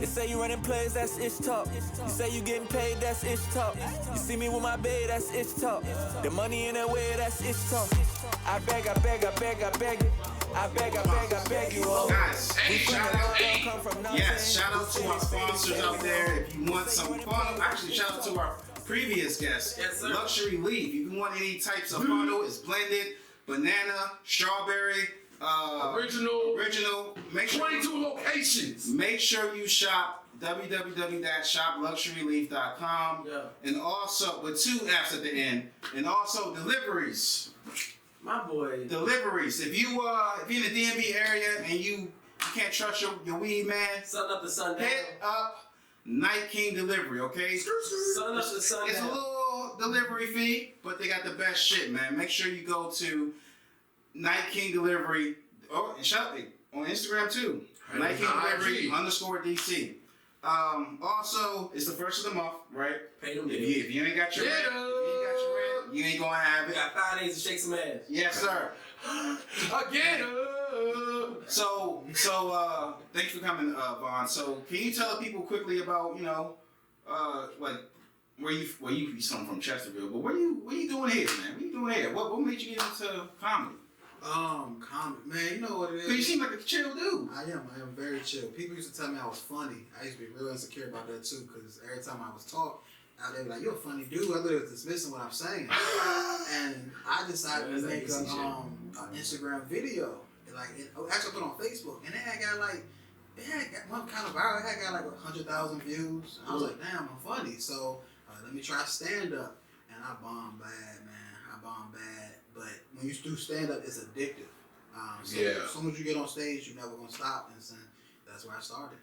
They say you running plays, that's ISHTALK. You say you getting paid, that's ISHTALK. You see me with my babe, that's ISHTALK. The money in the way, that's ISHTALK. I beg, I beg, I beg, I beg it. I beg, I beg, I beg you. Guys, shout out, shout out to our sponsors out there. If you want some fun, actually shout out to our previous guest, Luxury Leaf. If you want any types of funnel, it's blended, banana, strawberry, original. Make sure 22 locations. Make sure you shop www.shopluxuryleaf.com. And also with 2 F's at the end. And also deliveries. My boy. Deliveries. If you're in the DMV area and you can't trust your weed man, sun up to sundown. Hit up Night King Delivery, okay? Sun up to sundown. It's a little delivery fee, but they got the best shit, man. Make sure you go to Night King Delivery. Oh, and shop it on Instagram too. Night King Delivery _DC. Also, it's the first of the month, right? Pay them if you ain't got your rent, you ain't gonna have it. You got 5 days to shake some ass. Yes, sir. Again. So, thanks for coming, Vaughn. So, can you tell people quickly about, like where you from Chesterfield, but what you doing here, man? What you doing here? What made you get into comedy? Comedy, man, you know what it is. Cause you seem like a chill dude. I am very chill. People used to tell me I was funny. I used to be real insecure about that too, because every time I was talk, they be like, "You're a funny dude." I literally was dismissing what I'm saying, and I decided to make an Instagram video. Actually I put it on Facebook, and it had got one kind of viral. It had got like 100,000 views. And I was like, "Damn, I'm funny." So let me try stand up, and I bombed bad, man. I bombed bad. But when you do stand up, it's addictive. As soon as you get on stage, you're never gonna stop. And so that's where I started.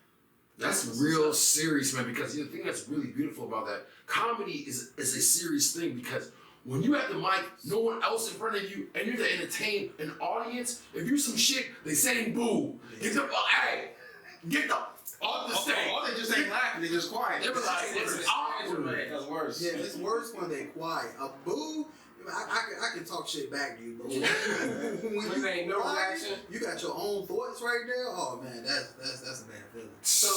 That's real serious, man. Because the thing that's really beautiful about that, comedy is a serious thing. Because when you have the mic, no one else in front of you, and you're to entertain an audience. If you some shit, they saying boo. Get the get the off the stage. Or they just ain't laughing. They just quiet. They were like, it's awkward. That's worse. Yeah, it's worse when they quiet. A boo. I can talk shit back to you, but when you ain't no reaction, you got your own thoughts right there. Oh man, that's a bad feeling. So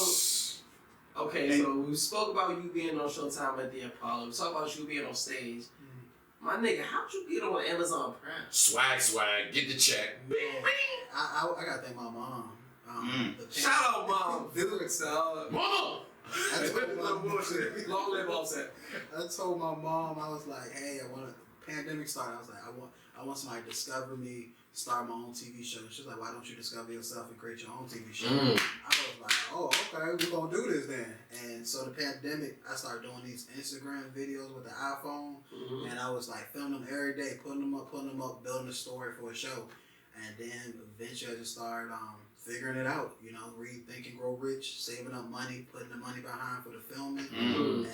we spoke about you being on Showtime at the Apollo. We talked about you being on stage. My nigga, how'd you get on Amazon Prime? Swag, get the check. Man, I gotta thank my mom. Shout out, mom. Do it, son. Mom. Long live Offset. I told my mom, I was like, "Hey, pandemic started. I was like, I want somebody to discover me, start my own TV show." She was like, "Why don't you discover yourself and create your own TV show?" I was like, "Oh, okay, we're gonna do this then." And so the pandemic, I started doing these Instagram videos with the iPhone, and I was like filming them every day, putting them up, building a story for a show. And then eventually I just started figuring it out, Read, Think, and Grow Rich, saving up money, putting the money behind for the filming. And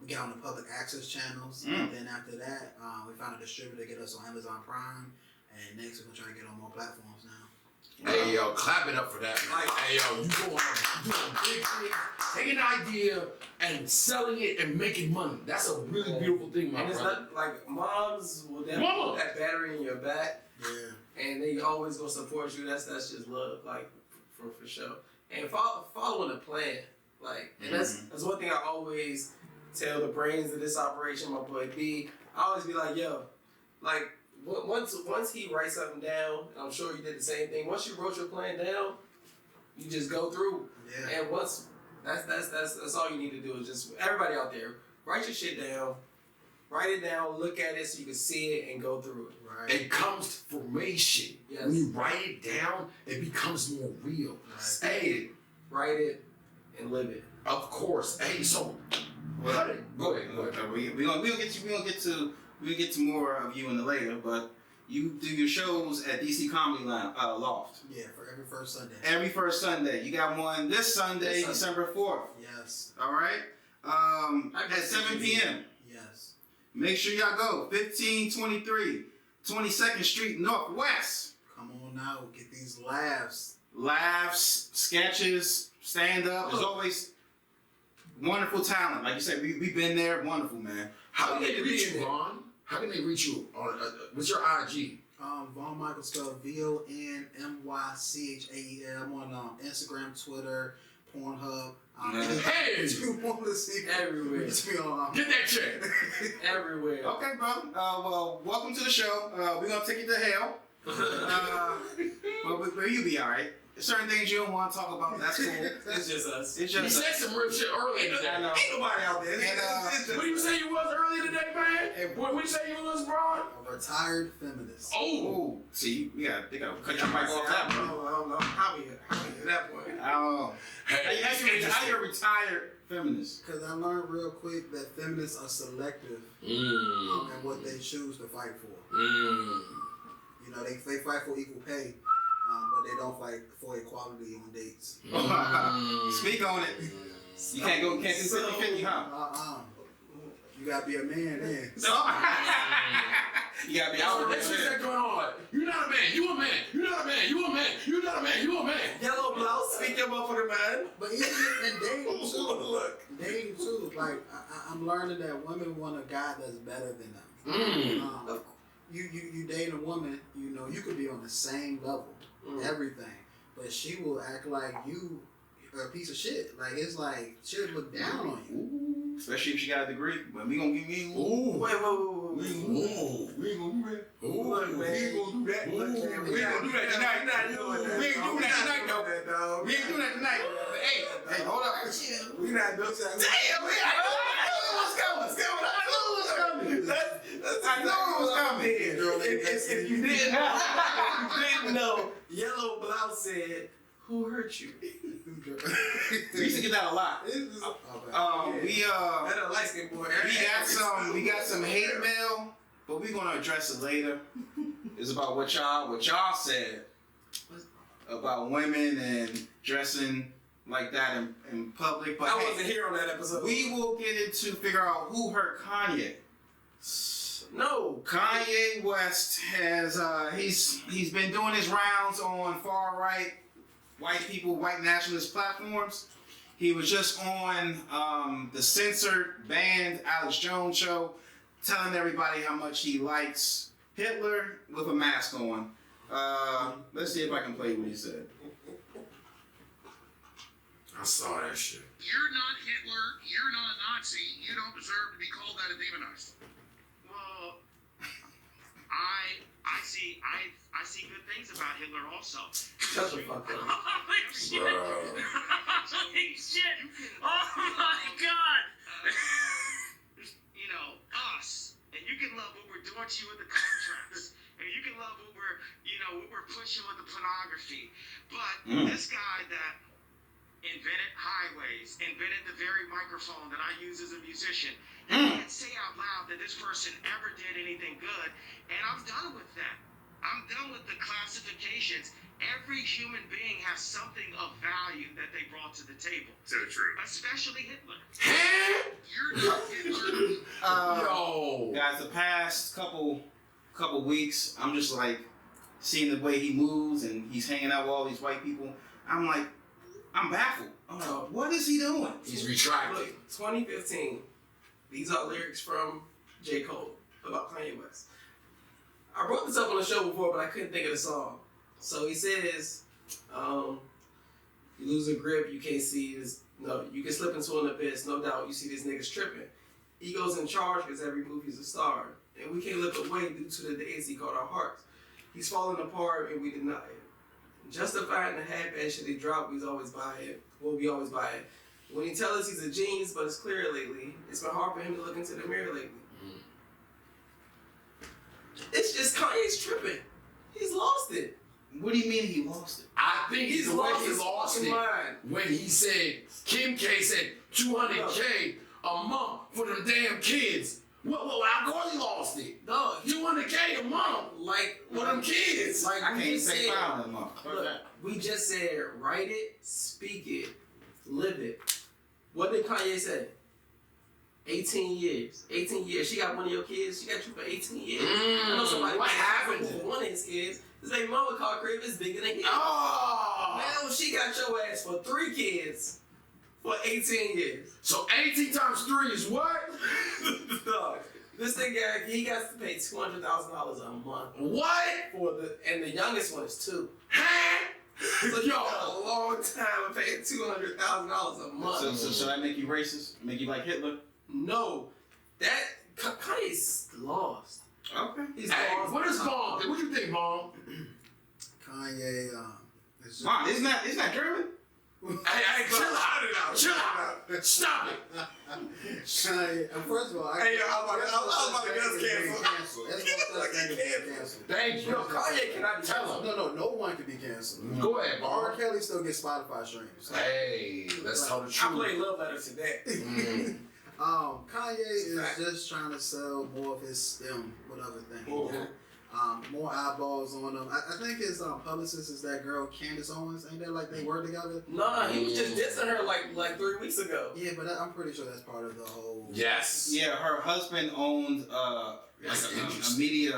we got on the public access channels. And then after that, we found a distributor to get us on Amazon Prime. And next we're going to try to get on more platforms now. Hey, yo, clap it up for that, man. Hey, yo, you doing big things, taking an idea and selling it and making money. That's a really beautiful thing, my brother. And it's not like moms will definitely put that battery in your back. Yeah. And they always gonna support you. That's just love, like for sure. And following the plan, and that's one thing I always tell the brains of this operation, my boy B. I always be like, yo, once he writes something down, and I'm sure you did the same thing. Once you wrote your plan down, you just go through. Yeah. And once that's all you need to do is just everybody out there write your shit down. Write it down, look at it so you can see it and go through it. Right. It comes to formation. Yes. When you write it down, it becomes more real. Right. Hey, write it and live it. Of course. Hey, so go ahead. We'll get to more of you in the later, but you do your shows at DC Comedy Loft. Yeah, for every first Sunday. Every first Sunday. You got one this Sunday, December 4th. Yes. All right. At 7 p.m. Yes. Make sure y'all go. 1523 22nd Street Northwest. Come on now. Get these laughs. Laughs, sketches, stand-up. There's always wonderful talent. Like you said, we've been there. Wonderful, man. How can they reach you, Vaughn? How can they reach you? What's your IG? Vaughn Mychael, spelled VONMYCHAEL. I'm on Instagram, Twitter, Pornhub. Hey! You want to see Everywhere. It's me on. Get that check. Everywhere. Okay, brother. Well, welcome to the show. We're gonna take you to hell. But you be all right. Certain things you don't want to talk about. That's cool. It's just us. It's You just said some real shit earlier today. I know. Ain't nobody out there. And, What did you say you was earlier today, man? What did you say you was, bro? A retired feminist. Oh. See, they gotta cut your mic off that, I bro. don't know. How we at that point? I don't know. Hey, How you a retired feminist? Because I learned real quick that feminists are selective Mm. in what they choose to fight for. Mm. You know, they fight for equal pay, but they don't fight for equality on dates. Speak on it. You can't do 50-50, huh? You gotta be a man then. You gotta be That's out what there. that going on. Like, you're not a man. You a man. You're not a man. You a man. You're not a man. You a man. Yellow blouse, speak your motherfucker, man. But even in dating too, Look. like I'm learning that women want a guy that's better than them. Mm. You date a woman, you know, you could be on the same level, everything, but she will act like you are a piece of shit. Like it's like she'll look down on you. Especially if she got a degree. But we gonna get me. Ooh. Wait. Ooh. We ain't gonna do that. Ooh. Look, man. We ain't gonna do that. Ooh. We ain't gonna do that tonight. We ain't doing that tonight, though. We ain't doing that tonight. Hey, hold up. We not doing that. Damn, man. I knew it was coming. I knew it was coming. If you didn't know, Yellow Blouse said, "Who hurt you?" We used to get that a lot. That a light skin boy. We got some hate mail, but we're gonna address it later. It's about what y'all said about women and dressing like that in public. But I wasn't here on that episode. we will get into figure out who hurt Kanye. No. Kanye West has he's been doing his rounds on far right white nationalist platforms. He was just on the censored, banned Alex Jones show, telling everybody how much he likes Hitler with a mask on. Let's see if I can play what he said. I saw that shit. You're not Hitler, you're not a Nazi, you don't deserve to be called that and demonized. Well, I see good things about Hitler also. Shut the fuck up. Holy shit! Bro. Holy shit! Oh my god! You know, us, and you can love what we're doing to you with the contracts, and you can love what we're pushing with the pornography, but this guy that invented highways, invented the very microphone that I use as a musician, and can't say out loud that this person ever did anything good, and I'm done with that. I'm done with the classifications. Every human being has something of value that they brought to the table. So true. Especially Hitler. You're not Hitler. Yo. Guys, the past couple weeks, I'm just like seeing the way he moves and he's hanging out with all these white people. I'm baffled. I'm like, what is he doing? He's retracting. Look, 2015. These are lyrics from J. Cole about Kanye West. I brought this up on the show before, but I couldn't think of the song. So he says, you lose a grip, you can't see this. No, you can slip into an abyss, no doubt. You see these niggas tripping. Ego's in charge because every movie's a star. And we can't look away due to the days he called our hearts. He's falling apart and we deny it. Justifying the half-ass shit he dropped, we always buy it. When he tells us he's a genius, but it's clear lately, it's been hard for him to look into the mirror lately. It's just Kanye's tripping. He's lost it. What do you mean he lost it? I think He's the way lost he his lost fucking it mind. when he said, Kim K said 200K a month for them damn kids. Well, of course he lost it. Dog, 200K a month. like For them kids. Like I we can't just say said, pound that month. look, we just said write it, speak it, live it. What did Kanye say? 18 years. 18 years. She got one of your kids. She got you for 18 years. I know somebody What happened? for one of his kids. His baby mama car crib is bigger than his. Oh. Now she got your ass for 3 kids for 18 years. So 18 times 3 is what? Dog, this thing he got to pay $200,000 a month What? for and the youngest one is 2. Huh? So you got a long time of paying $200,000 a month. So that make you racist? Make you like Hitler? No, that Kanye's lost. Okay. He's Hey, lost. what is Mom? What you think, Mom? Kanye, it's just, Mom, isn't that German? Hey, chill out. Chill out. Stop it. Kanye, first of all, Hey, yo, I was about to get us canceled. That's no such thing as being canceled. Thank you. No, Kanye cannot be Tell him. No one can be canceled. Go ahead, R. Mom. Kelly still gets Spotify streams. Hey, let's tell the I truth. played Love Letter to that. Kanye is just trying to sell more of his STEM, whatever thing. Mhm. More eyeballs on him. I think his publicist is that girl Candace Owens. Ain't that like they work together? Nah, he was just dissing her like 3 weeks ago. Yeah, but I'm pretty sure that's part of the whole. Yes. Yeah, her husband owned That's a interesting.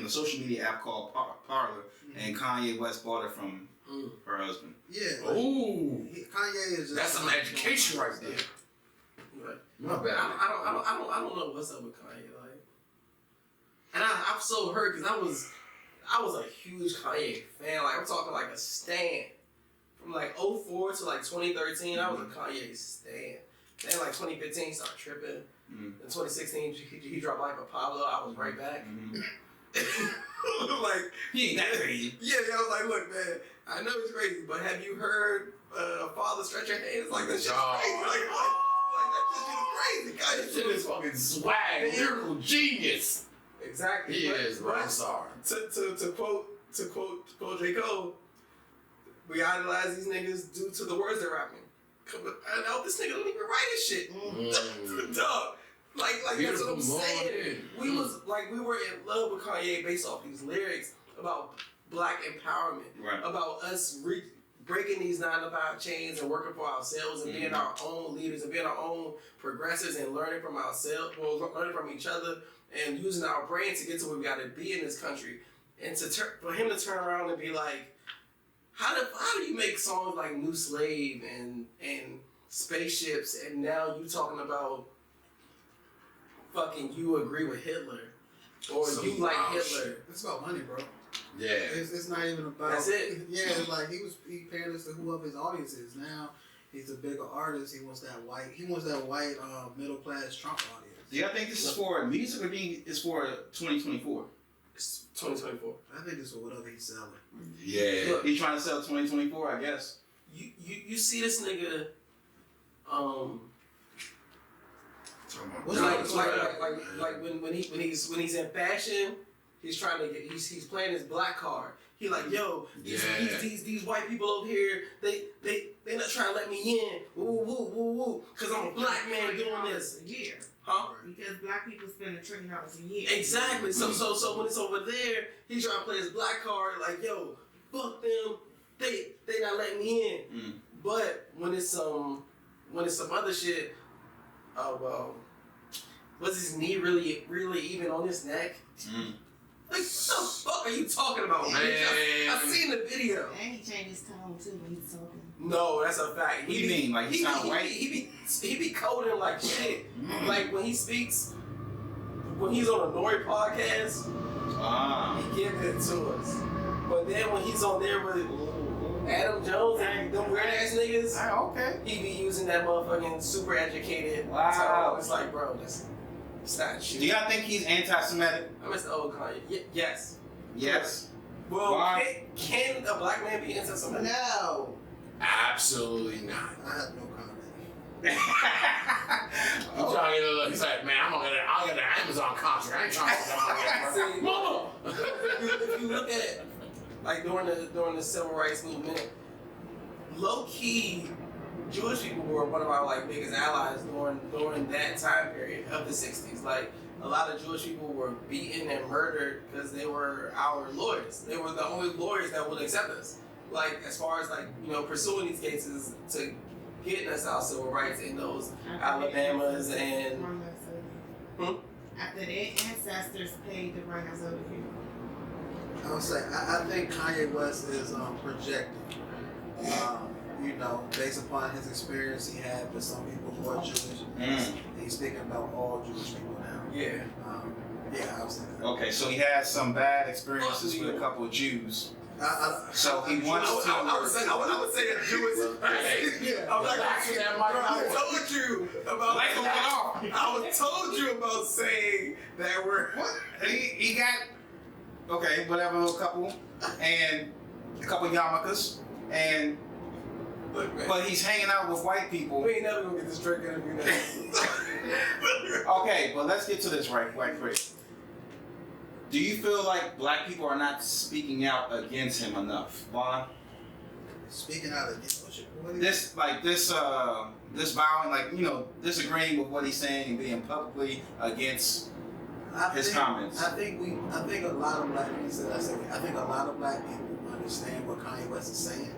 a social media app called Parler, and Kanye West bought it from her husband. Yeah. Ooh. Kanye is just. That's some education right there. But My bad. I don't know what's up with Kanye. Like, and I'm so hurt because I was a huge Kanye fan. Like I'm talking like a stan. From like 2004 to like 2013, I was a Kanye stan. Then like 2015, he started tripping. In 2016, he dropped Life of Pablo. I was right back. Like He ain't that crazy. yeah, I was like, look, man, I know it's crazy, but have you heard Father Stretch Your Hands? Like that shit's crazy. Like what? Like that shit is crazy. That shit is fucking swag, lyrical genius. Exactly. He But- is, bro. but I'm sorry. To quote J. Cole, we idolize these niggas due to the words they're rapping. I know this nigga don't even write his shit. Dog. Like that's what I'm saying. We were in love with Kanye based off these lyrics about black empowerment, Right. about us breaking these 9-to-5 chains and working for ourselves and being our own leaders and being our own progressors and learning from ourselves, learning from each other and using our brain to get to where we got to be in this country. And for him to turn around and be like, how do you make songs like New Slave and Spaceships and now you talking about fucking you agree with Hitler or Some you like wild Hitler? shit. It's about money, bro. Yeah. It's not even about. That's it. Yeah, it's like he panders to whoever his audience is. Now he's a bigger artist. He wants that white middle class Trump audience. Do y'all think this is for music or is for 2024? It's 2024. I think it's for whatever he's selling. Yeah. Look, He's trying to sell 2024, I guess. you see this nigga, What's like when he's in fashion, he's trying to get he's playing his black card. He like, yo, these white people over here, they not trying to let me in. Woo woo woo woo, cause I'm a black man doing this. A year. Huh? Because black people spend $1 trillion a year. Exactly. So when it's over there, he's trying to play his black card. Like, yo, fuck them. They not letting me in. But when it's some other shit, was his knee really even on his neck? Like, what the fuck are you talking about, man? I seen the video. And he changed his tone too when he's talking. No, that's a fact. What do you mean? Like he sound white? He be coding like shit. Like when he speaks, when he's on a Nori podcast, he give it to us. But then when he's on there with Adam Jones and them weird ass niggas, Okay. he be using that motherfucking super educated Wow. tone. It's like, bro, it's not shit. Do y'all think he's anti-Semitic? I miss the old Kanye. Yes. Yes. Well, Why? can a black man be anti-Semitic? No, Absolutely not. I have no comment. He's like, man, I'll get an Amazon contract. I ain't trying to talk See, about Mama! if you look at it, like during the civil rights movement, low key, Jewish people were one of our like biggest allies during that time period of the 60s. Like a lot of Jewish people were beaten and murdered because they were our lawyers. They were the only lawyers that would accept us. Like as far as like pursuing these cases to getting us our civil rights in those Alabamas and After their ancestors paid the runners over here. I would say I think Kanye West is projecting. Based upon his experience he had with some people who are Jewish. He's speaking about all Jewish people now. yeah. I was thinking that. Okay, so he had some bad experiences with a couple of Jews. So he wants to. I would say a Jewish. Hey, I'm like, that mic. I told you about. I told you about saying that word. What? He got okay, whatever, a couple yarmulkes, and Look, man, but he's hanging out with white people. we ain't never gonna get this Drake interview now. Okay, but let's get to this right quick. Do you feel like black people are not speaking out against him enough? Why? Speaking out against This vowing, like, you know, disagreeing with what he's saying and being publicly against his comments. I think a lot of black people. I think a lot of black people understand what Kanye West is saying.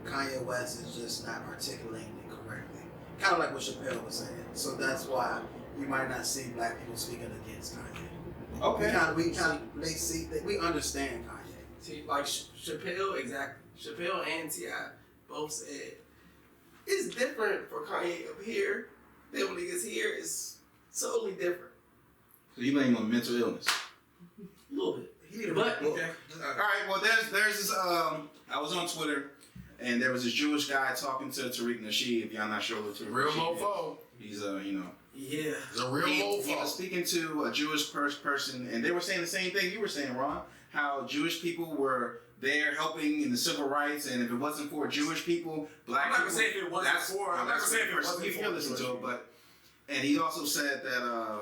Kanye West is just not articulating it correctly. Kind of like what Chappelle was saying. So that's why you might not see black people speaking against Kanye. Okay. They see that we understand Kanye. See, like Chappelle, exactly. Chappelle and T.I. both said it's different for Kanye up here than when he gets here. It's totally different. So you blame him on mental illness. A little bit. He need to But read a book. okay. All right. Well, there's this. I was on Twitter, and there was this Jewish guy talking to Tariq Nasheed. If y'all not sure what Tariq Real Nasheed mofo. is, he's you know. Yeah. He's a real He mofo. was speaking to a Jewish person, and they were saying the same thing you were saying, Ron. How Jewish people were there helping in the civil rights, and if it wasn't for Jewish people, black I'm not people. gonna say if it wasn't for. I'm not gonna say if it wasn't if for. you listen to it, but and he also said that.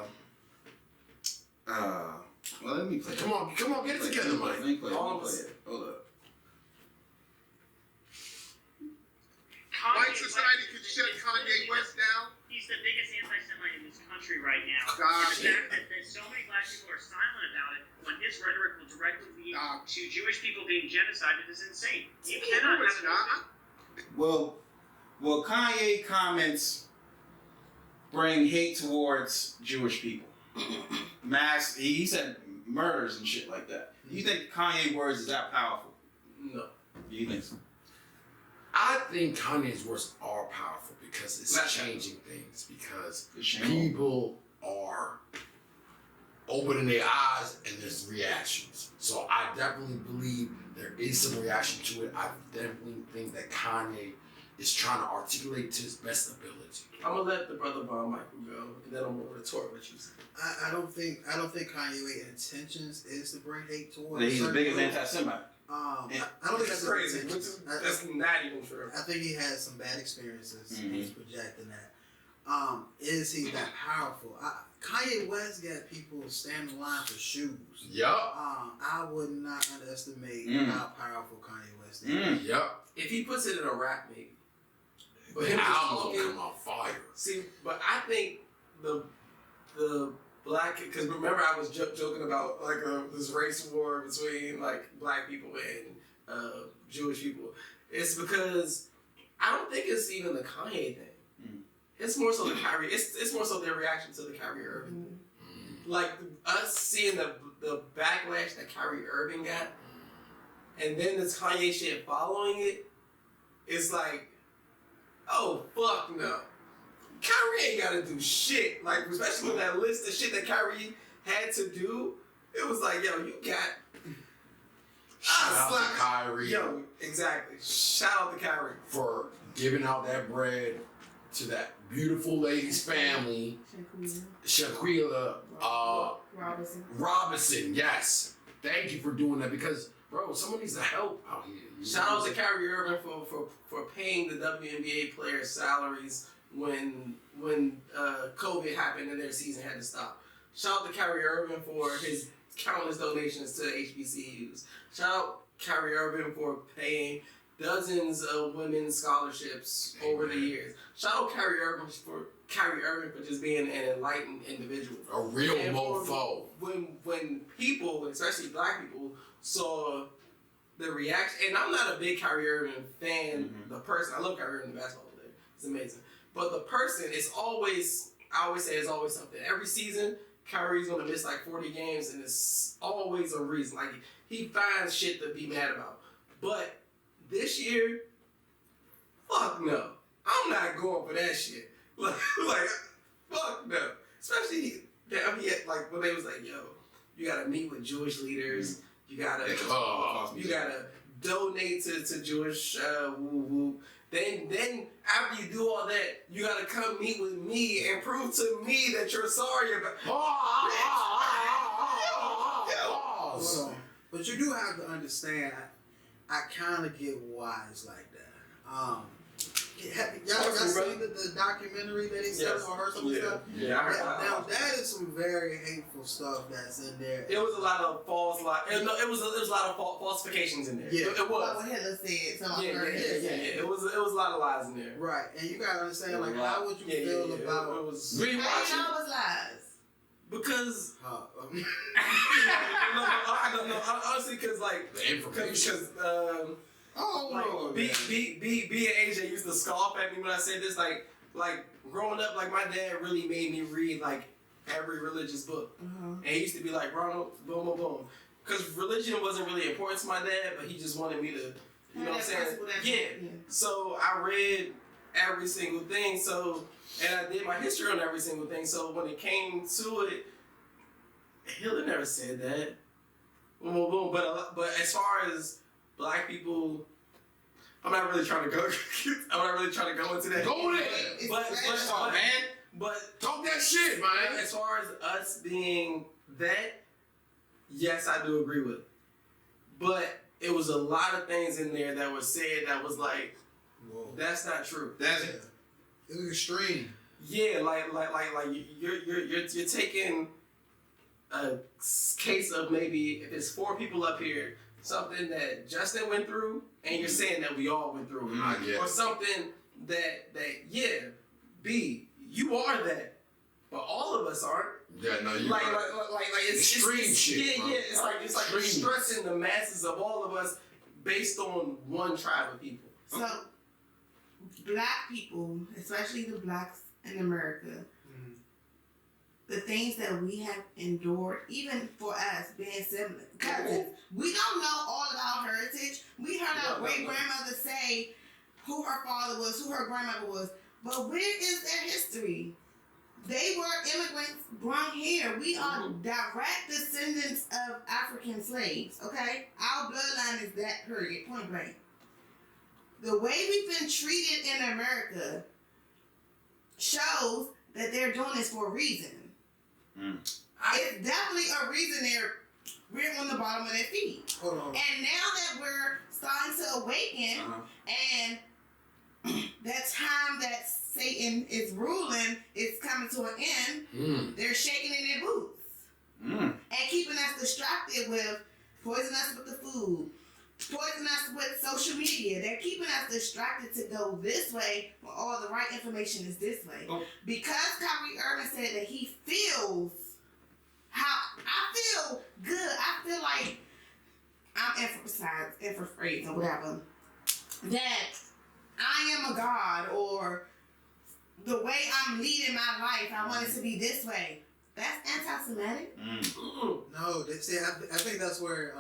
Well, let me play. Come on, get it together, Mike. Let me play. Hold up. White society could shut Kanye West down. He's the biggest anti-Semite in this country right now. God. The fact that so many black people are silent about it when his rhetoric will directly lead to Jewish people being genocided is insane. You cannot have it. Well, Kanye comments bring hate towards Jewish people. He said murders and shit like that. Do you think Kanye words is that powerful? No. Do you think so? I think Kanye's words are powerful because it's Not changing things. Because It's changing. people are opening their eyes and there's reactions. So I definitely believe there is some reaction to it. I definitely think that Kanye is trying to articulate to his best ability. I'm gonna let the brother Mychael go, and then I'm gonna retort what you said. I don't think Kanye's intentions is to bring hate towards. That he's the certain biggest groups. anti-Semite. I don't think that's crazy. his intentions. That's not even true. I think he has some bad experiences. Mhm. He's projecting that. Is he that powerful? Kanye West got people standing in line for shoes. Yup. I would not underestimate how powerful Kanye West is. Yup. If he puts it in a rap, maybe. But The him just album's gonna talking. come on fire. See, but I think the black, because remember I was joking about like this race war between like black people and Jewish people. It's because I don't think it's even the Kanye thing. It's more so the Kyrie. It's more so their reaction to the Kyrie Irving. Like us seeing the backlash that Kyrie Irving got, and then this Kanye shit following it. It's like, oh fuck no. Kyrie ain't gotta do shit. Like, especially with that list of shit that Kyrie had to do, it was like, yo, you got. Shout out to Kyrie Yo, exactly. Shout out to Kyrie. for giving out that bread to that beautiful lady's family, Shaquilla Robinson. Yes, thank you for doing that because, bro, someone needs to help out here. Shout out to Kyrie Irving for paying the WNBA players' salaries when COVID happened and their season had to stop. Shout out to Kyrie Irving for his countless donations to HBCUs. Shout out Kyrie Irving for paying dozens of women's scholarships over the years. Shout out Kyrie Irving for just being an enlightened individual. A real And mofo. When people, especially black people, saw the reaction, and I'm not a big Kyrie Irving fan. The person, I love Kyrie Irving, the basketball player. It's amazing. But the person is always, I always say, it's always something. Every season, Kyrie's gonna miss like 40 games, and it's always a reason. Like, he finds shit to be mad about. But this year, fuck no. I'm not going for that shit. Like fuck no. Especially, he had, like, when they was like, yo, you gotta meet with Jewish leaders, You gotta donate to Jewish woo woo. Then after you do all that, you gotta come meet with me and prove to me that you're sorry about. Hold on. But you do have to understand. I kind of get why it's like that. Y'all seen the documentary that he said or heard some stuff? Yeah, I heard now that is some very hateful stuff that's in there. It was a lot of false, it was a lot of falsifications in there. Yeah, it was. Like what Hitler said. It was a lot of lies in there. Right, and you gotta understand, like, how would you feel about it was? How you know it was lies? Because I don't know. Honestly, because like the information. B and AJ used to scoff at me when I said this. Like growing up, like my dad really made me read like every religious book, and he used to be like, Ronald, boom, boom, boom, because religion wasn't really important to my dad, but he just wanted me to, you know what I'm saying? Yeah. So I read every single thing. So. And I did my history on every single thing. So when it came to it, Hitler never said that. Boom, boom, boom. But as far as black people, I'm not really trying to go. I'm not really trying to go into that. Go there. But talk that shit, man. As far as us being that, yes, I do agree with it. But it was a lot of things in there that were said that was like, whoa, that's not true. That's it. It was extreme. Yeah, like you're taking a case of maybe if it's 4 people up here, something that Justin went through, and you're saying that we all went through it, or something that B, you are that, but all of us aren't. Yeah, no, you like it's extreme shit. Yeah, it's like you're stressing the masses of all of us based on one tribe of people. So. Black people, especially the blacks in America, the things that we have endured, even for us being siblings, cousins, we don't know all of our heritage. We heard our great-grandmother say who her father was, who her grandmother was, but where is their history? They were immigrants born here. We are direct descendants of African slaves, okay? Our bloodline is that, period, point blank. The way we've been treated in America shows that they're doing this for a reason. It's definitely a reason we're on the bottom of their feet. Hold on. And now that we're starting to awaken and that time that Satan is ruling is coming to an end, they're shaking in their boots and keeping us distracted with poisoning us with the food, poison us with social media. They're keeping us distracted to go this way when all the right information is this way. Because Kyrie Irving said that he feels how I feel good. I feel like I'm emphasizing or whatever. That I am a god, or the way I'm leading my life, I want it to be this way. That's anti-Semitic. No, see, I think that's where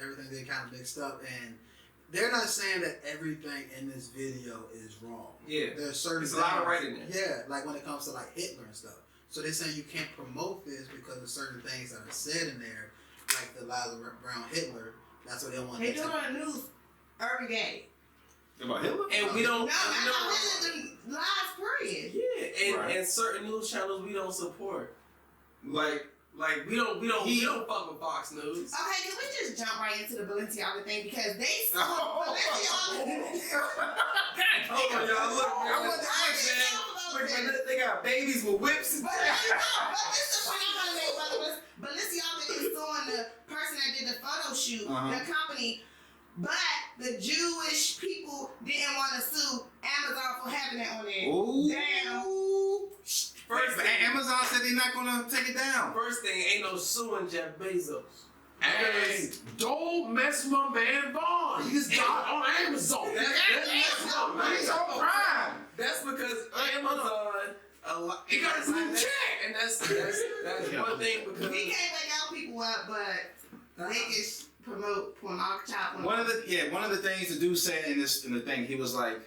everything they kind of mixed up, and they're not saying that everything in this video is wrong. Yeah, there's certain things, a lot of right in there. Yeah, like when it comes to like Hitler and stuff. So they're saying you can't promote this because of certain things that are said in there, like the lies around Hitler. That's what they want. They do it on the news every day. About Hitler? And we don't. No, I know lies, period. Yeah, and certain news channels we don't support. Like we don't fuck with Fox News. Okay, can we just jump right into the Balenciaga thing because they Balenciaga. Hold on, y'all. Look, I want to ask man. They got babies with whips. But this is the point I'm gonna make, brother. Balenciaga is suing the person that did the photo shoot, the company. But the Jewish people didn't want to sue Amazon for having it on there. Ooh. Damn. First, Amazon said they're not gonna take it down. First thing, ain't no suing Jeff Bezos. Hey, don't mess with my man Vaughn. He just got on Amazon. He's on Prime. That's because Amazon. He got his own check, and that's one thing because He can't wake out people up, but they can promote pornography. One of the things the dude said in the thing, he was like,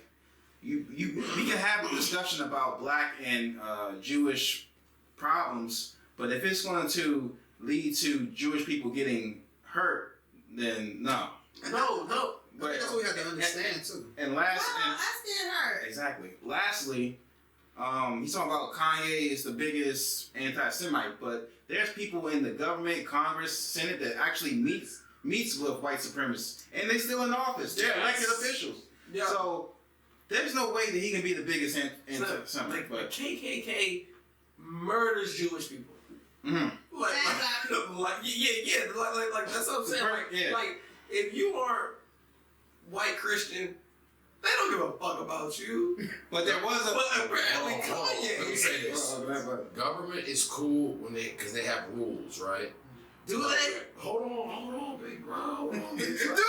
we can have a discussion about black and Jewish problems, but if it's going to lead to Jewish people getting hurt, then no. No. But that's what we have to understand too. And Wow, I still hurt. exactly. Lastly, he's talking about Kanye is the biggest anti-Semite, but there's people in the government, Congress, Senate that actually meets with white supremacists, and they still in office. They're elected officials. Yeah. So there's no way that he can be the biggest anti-Semite. Like KKK murders Jewish people. Mm-hmm. Like that's what I'm saying. Like if you aren't white Christian, they don't give a fuck about you. But there was a. But apparently Let me say this: government is cool because they have rules, right? Do they? Hold on, big bro. Hold on, big bro. Do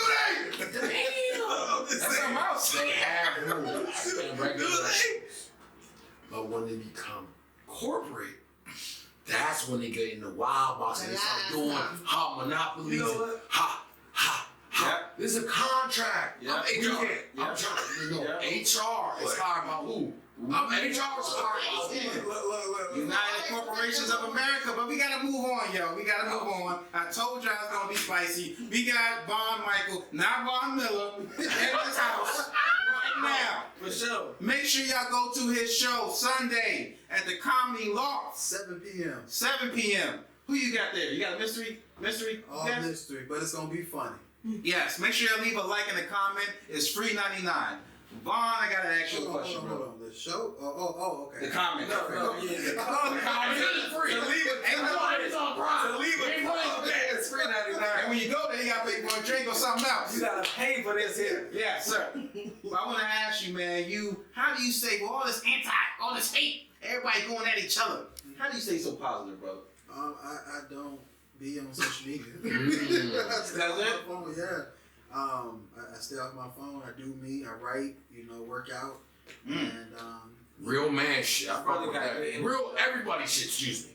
they? Damn. That's something else. They have rules and regulations. But when they become corporate, that's when they get in the wild box and they start doing hot monopolies. You know what? Ha. Yep. This is a contract. Yep. I'm HR. I'm trying. HR is hired by who? I'm HR is hired by who? United Corporations of America, but we gotta move on, yo. We gotta move on. I told y'all it's gonna be spicy. We got Mychael, not Von Miller, in this house right now. For sure. Make sure y'all go to his show Sunday at the Comedy Loft, 7 p.m. 7 p.m. Who you got there? You got a mystery? All guest? mystery, but it's gonna be funny. Yes. Make sure y'all leave a like and a comment. It's free 99. Vaughn, I gotta ask you a question, bro. Hold on. The show? Oh, okay. The comment. The comment is free. To leave it. Ain't nobody. It's on Prime. To leave it. It's free 99. And when you go there, you gotta pay for a drink or something else. You gotta pay for this here. Yeah, sir. But I want to ask you, man. How do you stay with all this all this hate, everybody going at each other? How do you stay so positive, brother? I don't be on social media. That's it? My phone, yeah. I stay off my phone. I do me. I write. Work out. And Real man shit. I Brother fuck with got that. it. Real everybody shit. Excuse me.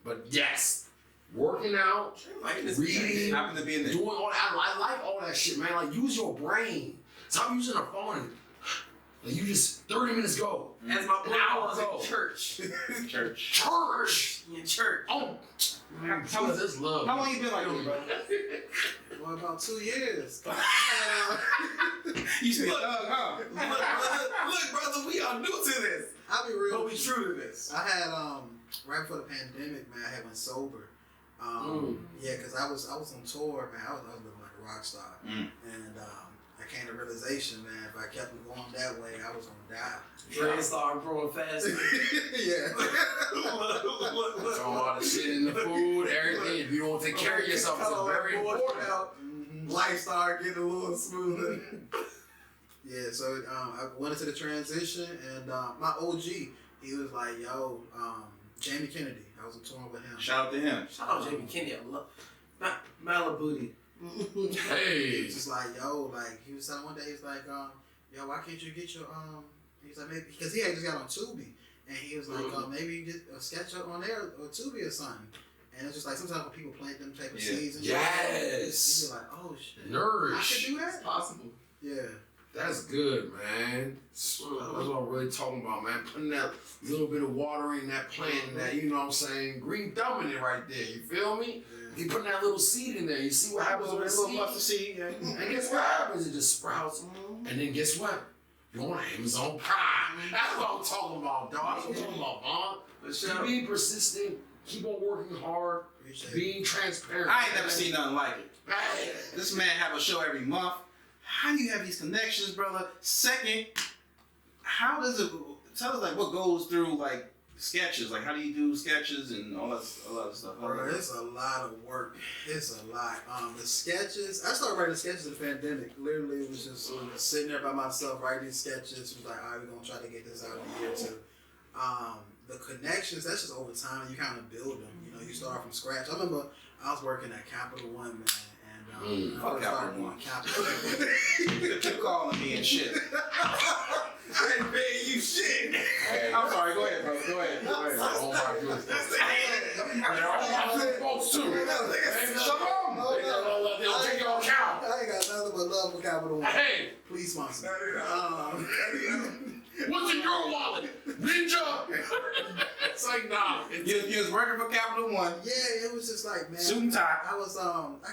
But yes, working out, reading, happen to be in there. doing all that. I like all that shit, man. Like use your brain. Stop using a phone. And you just 30 minutes go. As my boy hour was go. in church. Church. In church. Oh, how is this love? How long you been like this, bro? well, about 2 years. You still thug, huh? Look, brother, we are new to this. I'll be real. But we true to this. I had right before the pandemic, man. I had went sober. Yeah, because I was on tour, man. I was living like a rock star, and I came to realization, man. If I kept going that way, I was gonna die. Dread started growing faster. Yeah. Talking about the shit in the food, everything. If you don't take care of yourself, it's very important. Life started getting a little smoother. Yeah, so I went into the transition, and my OG, he was like, yo, Jamie Kennedy. I was on tour with him. Shout out to him. Shout out Jamie Kennedy. I love Malibu. Hey. He was just like, yo, like, he was telling one day, he was like, yo, why can't you get your, he's like, maybe, because he had just got on Tubi, and he was like, maybe you get a sketch up on there, or Tubi or something. And it's just like, sometimes when people plant them type of seeds and shit, yes. you're like, oh, shit. Nourish. I could do that? It's possible. Yeah. That's good, man. That's what I'm really talking about, man. Putting that little bit of water in that plant and that, you know what I'm saying, green thumb in it right there. You feel me? Yeah. You putting that little seed in there. You see what happens with A little the mustard seed? seed, yeah. And guess what happens? It just sprouts. And then guess what? You're on Amazon Prime. That's what I'm talking about, dog. That's what I'm talking about, Vaughn. Keep being persistent. Keep on working hard. Being transparent. I ain't never seen nothing like it. Hey. This man have a show every month. How do you have these connections, brother? Second, how does it tell us like what goes through like sketches? Like how do you do sketches and all that stuff? Bro, it's a lot of work. It's a lot. The sketches, I started writing sketches in the pandemic. Literally, it was just sitting there by myself writing sketches. It was like, all right, we're gonna try to get this out in a year or two. The connections, that's just over time. You kind of build them. You know, you start from scratch. I remember I was working at Capital One, man. Fuck Capital One. Capital. Keep calling me and shit. I ain't paying you shit. Hey. I'm sorry. Go ahead, bro. Go ahead. All my good folks. They're all my good folks too. Shalom. They'll take your account. I ain't got nothing but love for Capital One. Hey, Please sponsor me. what's in your wallet? Ninja. It's like, nah. You was working for Capital One. Yeah, it was just like, man. Suit and tie. I was I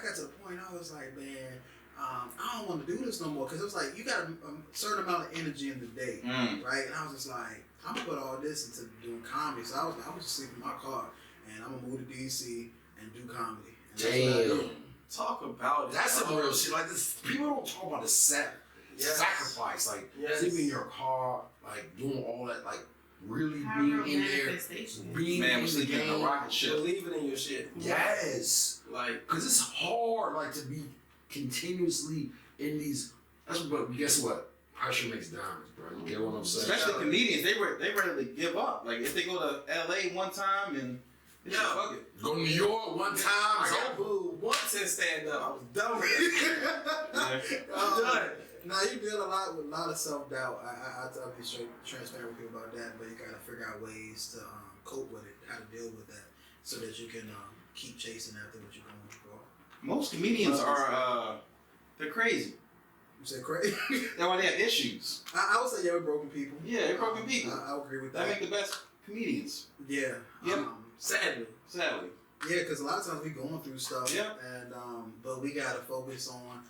got to the point I was like, man, I don't want to do this no more because it was like you got a certain amount of energy in the day, right? And I was just like, I'm gonna put all this into doing comedy. So I was just sleeping in my car and I'm gonna move to DC and do comedy. And that's what I did. Talk about it. That's some real shit. Like this, people don't talk about the sacrifice, like sleeping in your car, like doing all that, like really being in there, being man, in sleeping in a rocket ship, believing in your shit. Yes, like because it's hard, like to be continuously in these. But guess what? Pressure makes diamonds, bro. You get what I'm saying? Especially comedians, they rarely give up. Like if they go to LA one time and fuck it. Go to New York one time. I got booed once in stand up. I was done with it. I'm done. Now you deal a lot with a lot of self doubt. I'll be straight transparent with you about that, but you gotta figure out ways to cope with it, how to deal with that, so that you can keep chasing after what you're going for. Most comedians are they're crazy. You said crazy? That's why they have issues. I would say we're broken people. Yeah, they're broken people. I agree with that. That make the best comedians. Yeah. Yep. Sadly. Yeah, because a lot of times we going through stuff. Yeah. And but we gotta focus on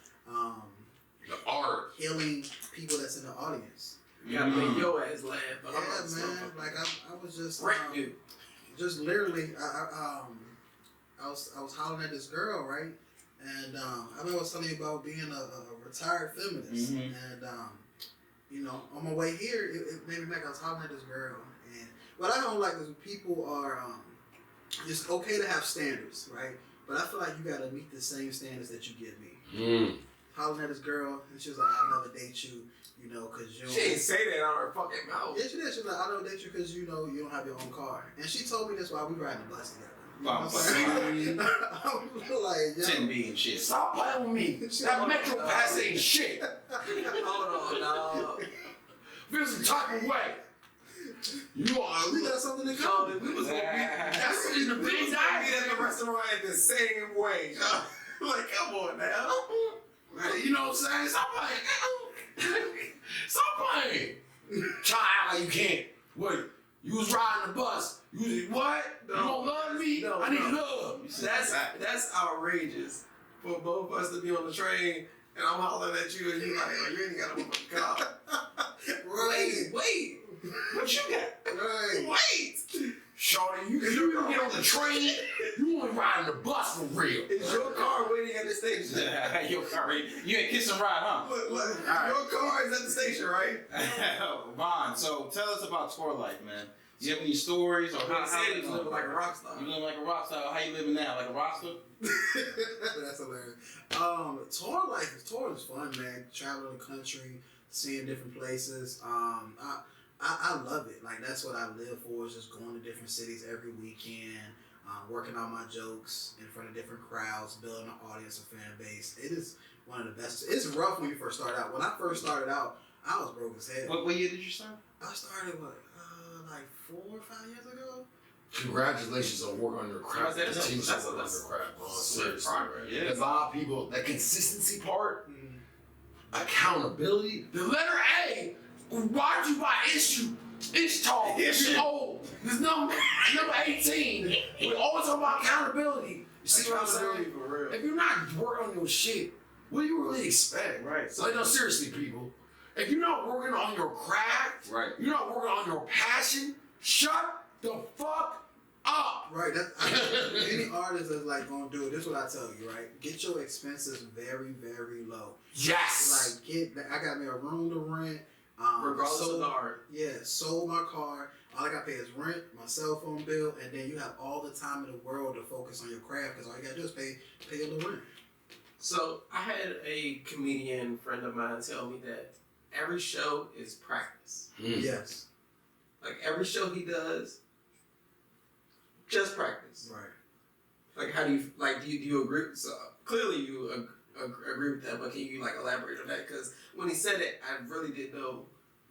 the art, healing people that's in the audience. You gotta make your ass laugh. Yeah, man. Like I was just you. Just literally, I was hollering at this girl, right? And I was telling you about being a retired feminist, and you know, on my way here, it made me mad. I was hollering at this girl, and what I don't like is when people are it's okay to have standards, right? But I feel like you gotta meet the same standards that you give me. Hollering at this girl, and she was like, "I'll never date you, you know, because you." She didn't say that out of her fucking mouth. Yeah, she did. She was like, "I'll never date you because you know you don't have your own car." And she told me this while we riding the bus together. You know I'm like, yo, 10B and shit. Stop playing with me. That Metro Pass ain't shit. Hold on, dog. Feels a type of way. You we got something in common. We was gonna be. That's in the big I meet at the restaurant the same way. Like, come on now. You know what I'm saying? Stop playing. Stop playing. Try to act like you can't. Wait, you was riding the bus. You was what? No. You don't love me? No, I need no. love. That's outrageous for both of us to be on the train and I'm hollering at you and you like, oh, you ain't got a motherfucking car. Right. Wait. What you got? Right. Wait. Shorty, you get on the train, you want to ride on the bus for real. Is your car waiting at the station? Your car, you ain't kiss and ride, huh? Look, right. Your car is at the station, right? Vaughn, so tell us about tour life, man. You have any stories or How you was living like a rock star. You living like a rock star. How you living now? Like a roster? That's hilarious. Tour is fun, man. Traveling the country, seeing different places. I love it. Like that's what I live for. Is just going to different cities every weekend, working on my jokes in front of different crowds, building an audience, a fan base. It is one of the best. It's rough when you first start out. When I first started out, I was broke as hell. What year did you start? I started like 4 or 5 years ago. Congratulations on working on your craft. Continue to work on your craft, bro. Seriously, Yeah. There's a lot of people. That consistency part, accountability. The letter A. Why'd you buy ISHTALK? It's old. There's number 18. We always talk about accountability. You see what I'm saying? For real. If you're not working on your shit, what do you really expect? Right. Like, no, seriously, people. If you're not working on your craft, Right. you're not working on your passion, shut the fuck up. Right. Any artist that's like gonna do it. This is what I tell you. Right. Get your expenses very, very low. Yes. Like I got me a room to rent. Regardless of the art. Yeah. Sold my car. All I got to pay is rent, my cell phone bill, and then you have all the time in the world to focus on your craft because all you gotta do is pay the rent. So I had a comedian friend of mine tell me that every show is practice. Yes. Like every show he does, just practice. Right. Like how do you agree? So clearly you agree with that, but can you like elaborate on that? Because when he said it, I really didn't know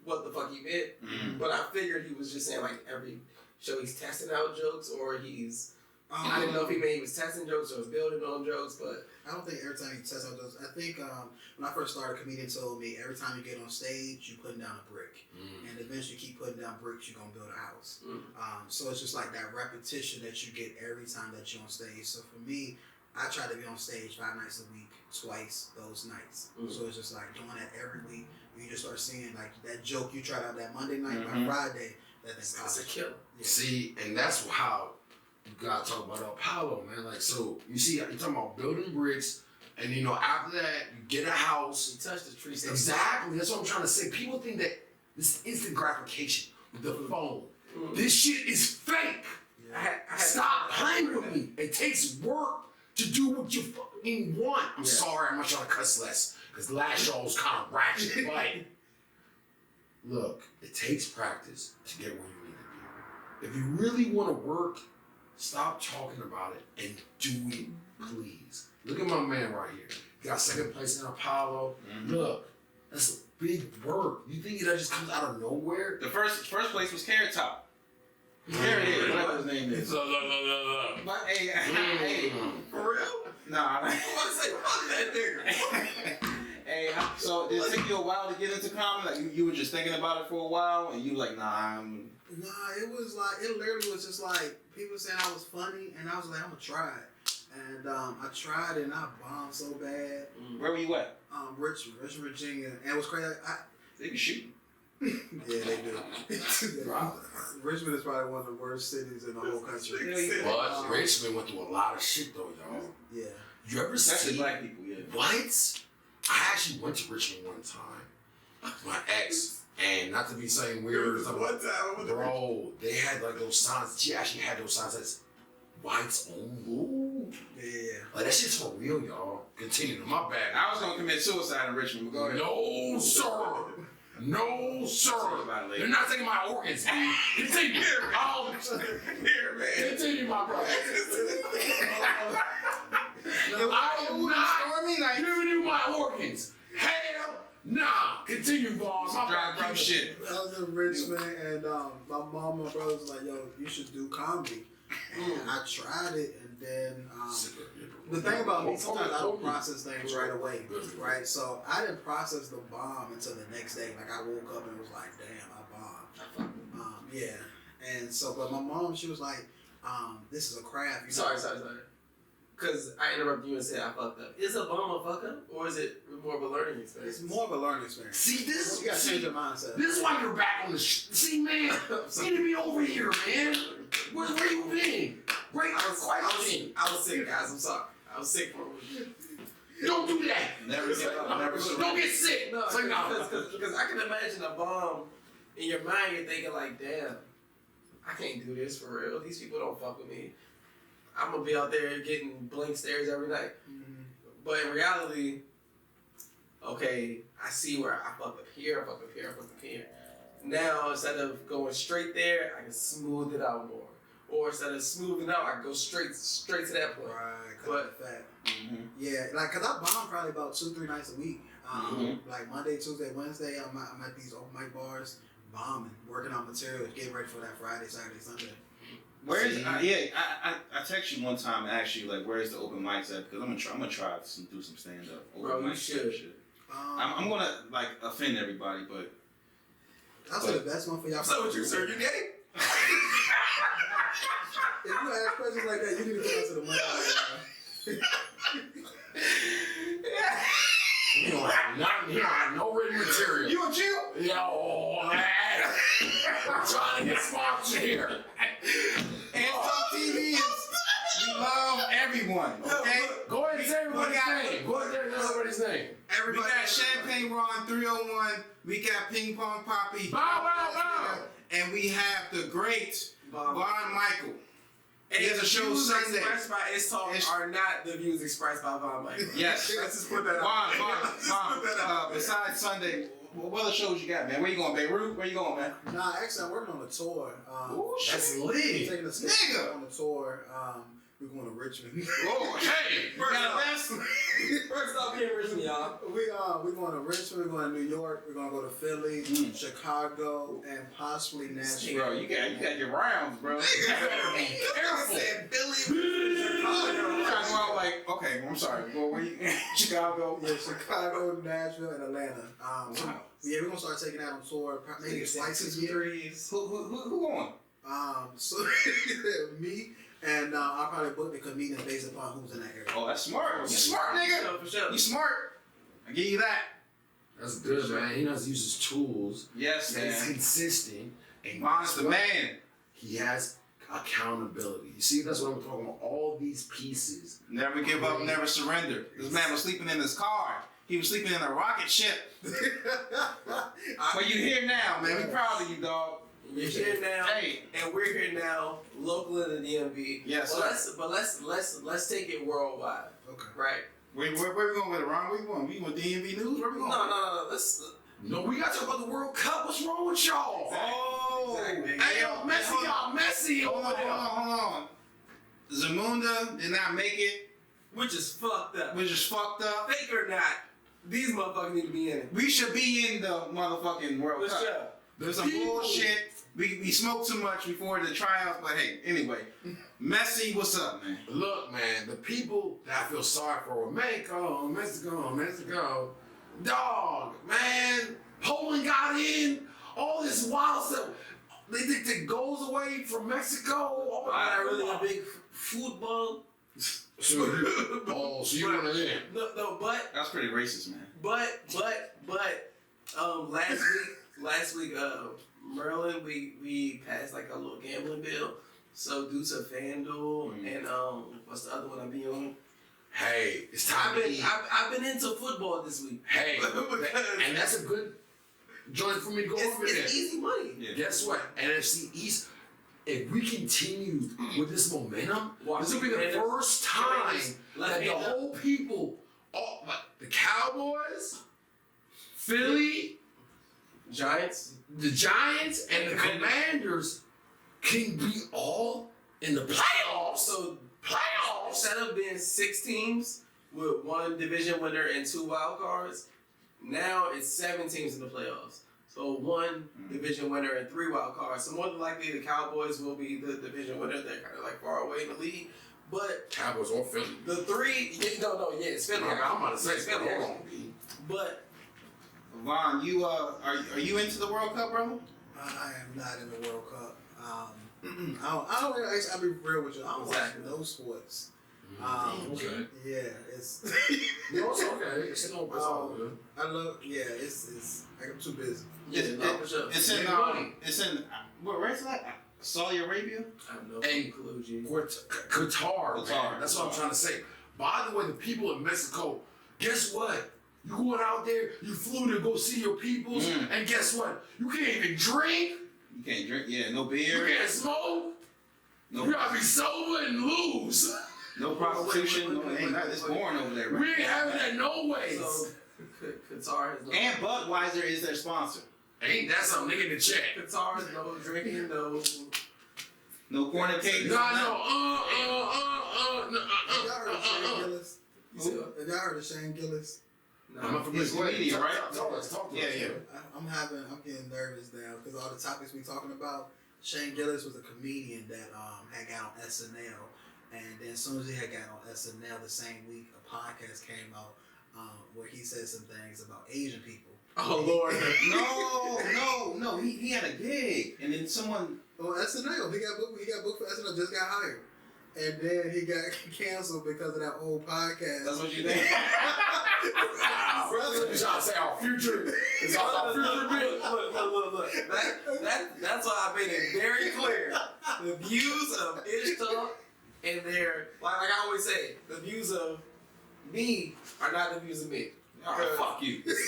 what the fuck he meant. But I figured he was just saying like every show he's testing out jokes or he's I didn't know if he was testing jokes or was building on jokes, but I don't think every time you test out jokes. I think when I first started, a comedian told me every time you get on stage, you're putting down a brick, and eventually you keep putting down bricks, you're gonna build a house. So it's just like that repetition that you get every time that you're on stage. So for me, I try to be on stage 5 nights a week, twice those nights. So it's just like doing that every week. You just start seeing like that joke you tried out that Monday night by Friday. That's a killer. Yeah. See, and that's how you gotta talk about Apollo, man. Like, so you see, you're talking about building bricks, and you know, after that, you get a house. You touch the tree. Stuff. Exactly. That's what I'm trying to say. People think that this instant gratification with the phone. This shit is fake. Yeah. Stop playing with me. It takes work to do what you fucking want. I'm sorry, I'm not trying to cuss less, because the last show was kind of ratchet, but look, it takes practice to get where you need to be. If you really want to work, stop talking about it and do it, please. Look at my man right here. He got second place in Apollo. Look, that's big work. You think that just comes out of nowhere? The first place was Carrot Top. There it is. Whatever his name is. But hey, For real? nah. I want to say fuck that nigga. Hey, so did it take you a while to get into comedy? Like you were just thinking about it for a while, and you were like, nah, Nah, it was like, it literally was just like, people saying I was funny, and I was like, I'm gonna try it. And I tried it, and I bombed so bad. Where were you at? Richmond, Virginia. And it was crazy. They be shooting. Yeah, they do. Richmond is probably one of the worst cities in the whole country. But Richmond went through a lot of shit, though, y'all. Yeah. You ever Especially see black people, yeah. What? I actually went to Richmond one time. My ex, and not to be saying weird or something. One time, Bro, they had like those signs. She actually had those signs that says whites only. Yeah. Like that shit's for real, y'all. Continue. My bad. I was gonna commit suicide in Richmond, but go ahead. No, sir. No, sir. They're not taking my organs, man. Continue. Here, man. Continue, my brother. I am not giving you my organs. Hell nah. Continue, boss. My Drive brother. shit. I was in Richmond, and my mom and my brother was like, yo, you should do comedy. And I tried it, and then the thing about me, sometimes I don't process things right away, right? So I didn't process the bomb until the next day. Like I woke up and was like, damn, I bombed. Yeah. And so, but my mom, she was like, this is a craft. You know? Sorry. Because I interrupted you and said I fucked up. Is a bomb a fuck up, or is it more of a learning experience? It's more of a learning experience. See, this You gotta change your mindset. This is why you're back on the see, man. You need to be over here, man. Where you been? Great question. I was sick, guys. I'm sorry. I was sick for a week. Don't do that. Never give up. Never surrender. Don't get sick. No, It's like, no. because I can imagine a bomb in your mind. You're thinking like, damn, I can't do this for real. These people don't fuck with me. I'm gonna be out there getting blank stares every night. But in reality, okay, I see where I fucked up here, I fucked up here, I fucked up here. Now, instead of going straight there, I can smooth it out more. Or instead of smoothing out, I can go straight to that point. Right, But cut the fat. Yeah, like, cause I bomb probably about 2-3 nights a week. Like Monday, Tuesday, Wednesday, I'm at these open mic bars, bombing, working on material, getting ready for that Friday, Saturday, Sunday. Where's I text you one time and asked you like where's the open mics at because I'm gonna try to do some stand up. Bro, you should. I'm gonna like offend everybody, but I'll say the best one for y'all. So what you, sir? You gay? If you ask questions like that, you need to come out to the mic. You don't have nothing here. I have no written material. you a Jew? Yo, man. I'm trying to get sponsored here. ISHTALK TV is we love everyone. Okay. Go ahead and say everybody's name. Go ahead and say everybody's name. We got Champagne Ron 301. We got Ping Pong Poppy. Bow, bow, bow. And we have the great Von Mychael. And He has a show views Sunday. expressed by ISHTALK are not the views expressed by Von Mychael. Yes. Let's just put that out. Von. Besides Sunday, what other shows you got, man? Where you going, Beirut? Where you going, man? Nah, actually, I'm working on a tour. That's lit. Taking a sketch Nigga. on the tour. We're going to Richmond. Oh, hey! First off, here in Richmond, y'all. We're going to Richmond. We're going to New York. We're going to go to Philly, Chicago, and possibly Nashville. Bro, you got your rounds, bro. Careful. Philly, Chicago, like, okay, I'm sorry. Well, where you? Chicago. Yeah, Chicago, Nashville, and Atlanta. Yeah, we're gonna start taking that on tour. Maybe twice a year. Who going? So me and I'll probably book the comedians based upon who's in that area. Oh, that's smart. You smart, nigga. For sure. You smart. I give you that. That's good, man. He knows to use his tools. Yes, And he's man. consistent. And Von's the man. He has accountability. You see, that's what I'm talking about. All these pieces. Never give up, never surrender. This man was sleeping in his car. He was sleeping in a rocket ship. But you here now, man. We proud of you, dog. You're here now, Hey. and we're here now, local in the DMV. Yes, but let's take it worldwide. Okay. Right. Where we going with it, Ron? Where we going? We going DMV News? Where we going? No. Let's. No, we got to talk about the World Cup. What's wrong with y'all? Oh. Exactly. Hey, yo, Messi, y'all messy. Hold on. Zamunda did not make it, Which is fucked up. which is fucked up. Fake or not, these motherfuckers need to be in it. We should be in the motherfucking World For Cup. sure. There's some bullshit. We smoked too much before the tryouts, but hey, anyway. Messi, what's up, man? Look, man, the people that I feel sorry for, Mexico, dog, man, Poland got in, all this wild stuff. They think that goes away from Mexico. Oh, Not really a big football. So you want to in? No, but That's pretty racist, man. last week, Maryland, we passed like a little gambling bill. So due to FanDuel and what's the other one I be on? Hey, it's time to eat. I've been into football this week. Hey, and that's a good joint for me to go over there. It's easy money. Yeah. Guess what? NFC East, if we continue with this momentum, this will be the first time that the whole people, the Cowboys, Philly, Giants, the Giants, and the Commanders can be all in the playoffs. So Playoffs? instead of being 6 teams with 1 division winner and 2 wild cards, now it's 7 teams in the playoffs. So 1 division winner and 3 wild cards. So more than likely the Cowboys will be the division winner. They're kind of like far away in the league. But Cowboys or Philly. the 3, it's Philly. I'm about to say It's Philly. But Vaughn, you are you into the World Cup, bro? I am not in the World Cup. I don't really, I'll be real with you. I don't watch no sports. okay. Yeah, it's. No, it's okay. It's all good. I love. Yeah, it's. I'm too busy. For sure. It's in where is that? Saudi Arabia? I have no Hey, clue, G. Qatar, man. That's what I'm trying to say. By the way, the people in Mexico, guess what? You going out there, you flew to go see your peoples, and guess what? You can't even drink. You can't drink, no You beer, can't smoke. no You gotta be sober and lose. no prostitution. It's boring over there, right? We ain't having that no ways. So Qatar has no. And Budweiser is their sponsor. Ain't that some nigga in the chat? Qatar has no drinking, no. No fornicating. No. Y'all heard of Shane Gillis? Who? Have y'all heard of Shane Gillis? I'm not He's a comedian, right? Talk to us. Yeah. I'm getting nervous now because all the topics we talking about. Shane Gillis was a comedian that had got on SNL, and then as soon as he had got on SNL, the same week a podcast came out where he said some things about Asian people. Oh Lord. No. He had a gig, and then someone On SNL, he got booked for SNL, just got hired, and then he got canceled because of that old podcast. That's what you think? You trying to say our future is our future bit? Look. That's why I made it very clear. The views of ISHTALK and their, like I always say, the views of me are not the views of me. Alright, fuck you. This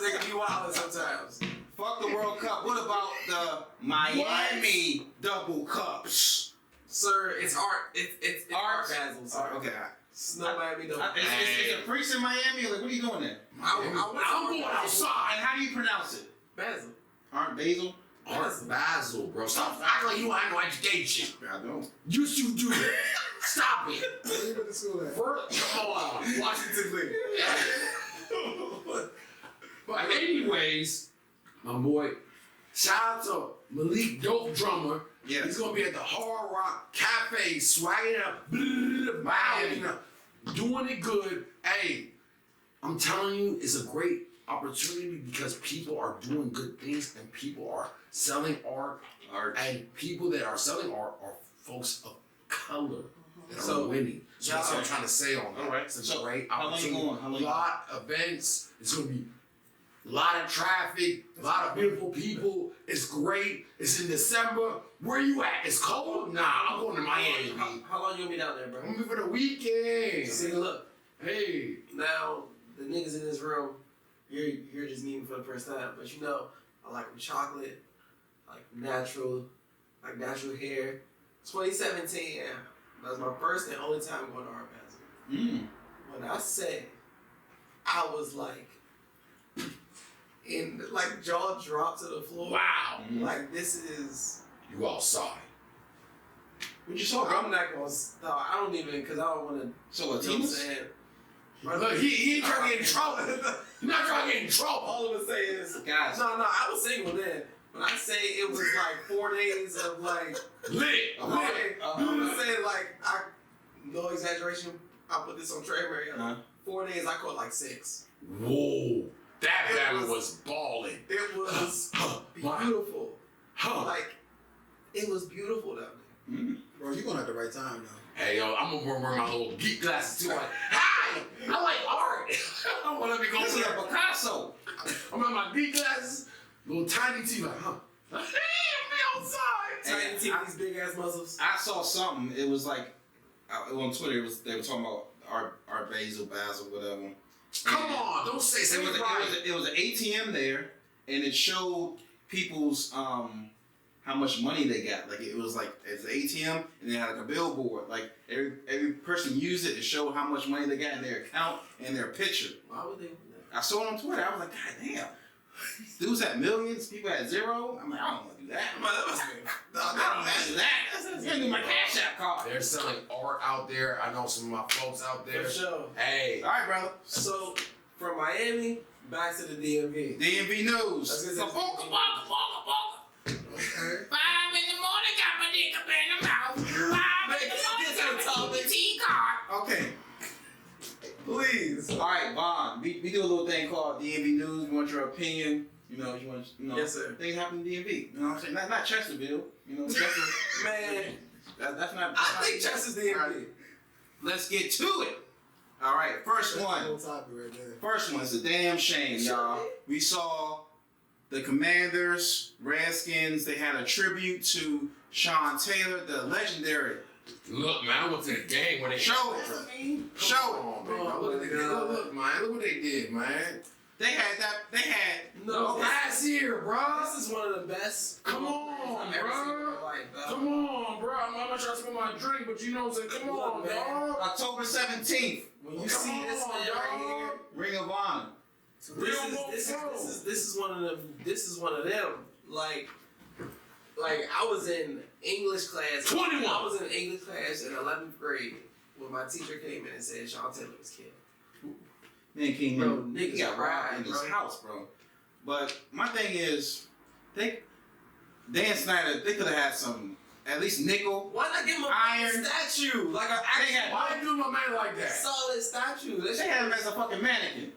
nigga be wildin' sometimes. Fuck the World Cup. What about the Miami Double Cups? Sir, it's art. It's art, Basil. Sir. Okay. Snow Miami don't. Is it priest in Miami? Like, what are you doing there? I'm going outside. And how do you pronounce it? Basil. Art Basil? Art Basel, bro. Stop acting like you don't have no education. I don't. Yes, you do. Stop it. Where you went to school at? Come on. Washington Lee. But anyways, my boy, shout out to Malik Dope Drummer. Yeah. He's gonna be at the Hard Rock Cafe, swagging up, bowing up, doing it good. Hey, I'm telling you, it's a great opportunity because people are doing good things and people are selling art. And people that are selling art are folks of color that are winning. So that's what I'm trying to say on that. All right. It's a So, great how long you opportunity. going? How long A you lot of events. It's gonna be a lot of traffic, a lot of beautiful people. It's great. It's in December. Where you at? It's cold? Nah, I'm going to Miami. How long you gonna be down there, bro? I'm gonna be for the weekend. See, look. Hey. Now, the niggas in this room, you're just meeting for the first time, but you know, I like chocolate, like natural hair. 2017, yeah, that was my first and only time going to Art Basel. When I say, I was like, in like jaw dropped to the floor. Wow. Like this is. You outside. What you saw? I'm not gonna stop. I don't even, cause I don't want to. So You know what I'm saying? Look, he ain't trying to get in trouble. He's not trying to get in trouble. All I'm gonna say is, Guys. no, I was single then. When I say it was like 4 days of like Lit. I'm gonna say like no exaggeration. I put this on Trey Mary. 4 days I caught like 6. Whoa. That battle was balling. It was beautiful. Like it was beautiful down there. Bro, you going at the right time though. Hey yo, I'm gonna wear my little geek glasses too. Like, hi, I like art. I want to be going to a Picasso. I'm at my geek glasses, little tiny teeth. Like, huh? Hey, I'm outside. Tiny teeth, these big ass muscles. I saw something. It was like on Twitter. They were talking about Art Basel, whatever. Come on, don't say It was an ATM there, and it showed people's how much money they got. Like it was like it's an ATM, and they had like a billboard. Like every person used it to show how much money they got in their account and their picture. Why would they do that? I saw it on Twitter. I was like, God damn. Dudes had millions, people had 0. I'm like, I don't want to do that. I don't want to do that. That's gonna be my Cash App card. They're selling art out there. I know some of my folks out there. For sure. Hey. All right, brother. So from Miami back to the DMV. DMV news. Let's get to Okay. 5 in the morning, got my dick up in the mouth. 5 in the morning, got my tea card. Okay. Please. All right, Vaughn. We do a little thing called DMV news. We want your opinion. Yes, sir. Things happen in DMV. You know what I'm saying? Not Chesterville. You know, Chester. Man, that's not. I think Chester's DMV. All right. Let's get to it. All right, first one. Whole topic right there. First one is a damn shame, y'all. We saw the Commanders, Redskins. They had a tribute to Sean Taylor, the legendary. Look, man, I went to the game when they Show it. Show Come on, man. Look, look, man. Look what they did, man. it. They had. No, last year, bro. This is one of the best. Come on, I've ever seen in bro. my life, Come on, bro. I'm not trying to spill my drink, but you know what I'm saying? Come on, Look, man. dog. October 17th, When you see this man right here, Ring of Honor. this is one of them. This is one of them. Like I was in English class. 21. I was in English class in 11th grade when my teacher came in and said Sean Taylor was killed. Man came Bro, in, niggas he got robbed in his bro. house, bro. But my thing is, Dan Snyder, they could have had some, at least nickel. Why not give him a Iron. statue? Like an actual Why you do my man like that? solid statue. That They shit had him was- as a fucking mannequin.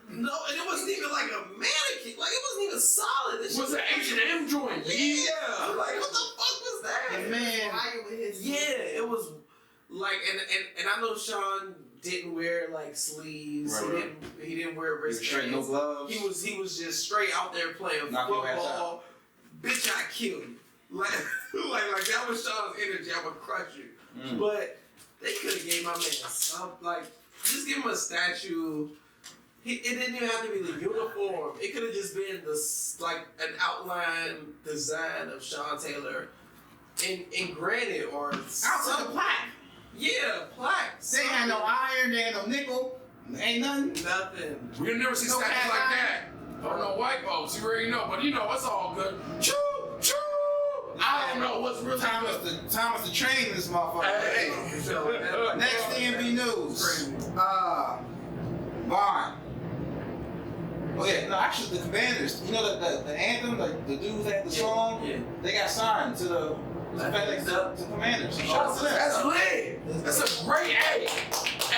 No, and it wasn't even like a mannequin. Like it wasn't even solid. This Was shit an H&M joint? Yeah. Like what the fuck was that? And man, Fire with his Yeah, it was like, and I know Sean didn't wear like sleeves. Right. He didn't wear he was straight, wristbands. no gloves. He was just straight out there playing Knock your ass football. Bitch, I kill you. Like that was Sean's energy. I would crush you. But they could have gave my man some, like, just give him a statue. It didn't even have to be the uniform. It could have just been like an outline design of Sean Taylor in granite or Out some with the plaque. Yeah, plaque. They had no iron, they had no nickel, ain't nothing. Nothing. We never see No statues cat like eye. that. Oh no, white folks, you already know, but you know, it's all good. Choo, choo. I don't know what's really Thomas the Train this motherfucker. Hey. Next DMV news. Bond. Oh yeah, no, actually the Commanders. You know the anthem, like the dudes that had the song. Yeah. They got signed to the FedEx to Commanders. So shout out to them. That's lit. That's a great A.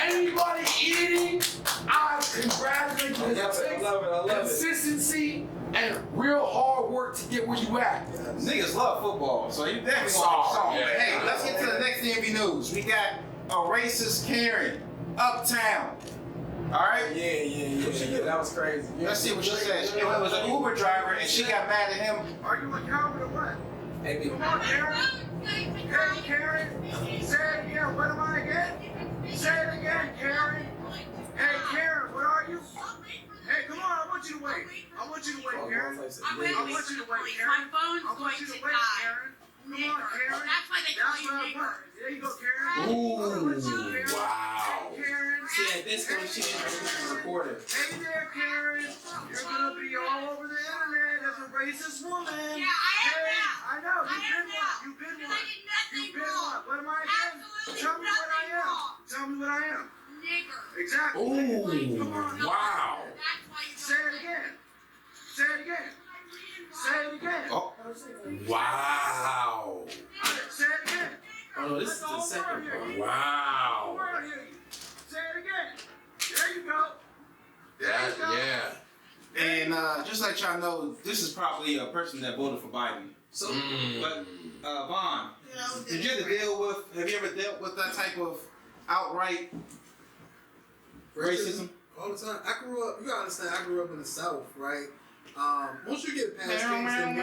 Anybody eating, I congratulate you. I love it. Consistency and real hard work to get where you at. Niggas love football, so you definitely Sorry, But yeah. hey, let's get to the next DMV news. We got a racist Karen, uptown. All right. Yeah. That was crazy. Let's see what she said. It was an Uber driver, and she got mad at him. Are you a coward or what? Hey, Come on, Karen. Hey, Karen. Say it again. What am I again? Say it again, Karen. Hey, Karen, what are you? Hey, come on. I want you to wait. I want you to wait, Karen. I'm ready I to want you to wait, police. Karen. My phone's I going want you to to wait, die. Karen. Come on, Karen. That's why they call That's you what I nigger. want. There you go, Karen. Ooh, wow. Hey, Karen. Yeah, this one she recorded. Hey there, Karen. You're gonna be all over the internet as a racist woman. Yeah, I am Hey, now. I know. I am now. You've been Because one. I did nothing You've been wrong. one. What am I again? Absolutely Tell me what I nothing am. wrong. Tell me what I am. Nigger. Exactly. Ooh, Come on. wow. That's why you Say it again. Say it again. Say it again. Oh, Wow. Say it again. Oh no, this is the second part. Wow. Say it again. There you go. That, yeah. and just let y'all know, this is probably a person that voted for Biden. So, But Vaughn, You know, did you ever have you ever dealt with that type of outright racism? All the time. I grew up, you gotta understand, I grew up in the South, right? Once you get past Kingston,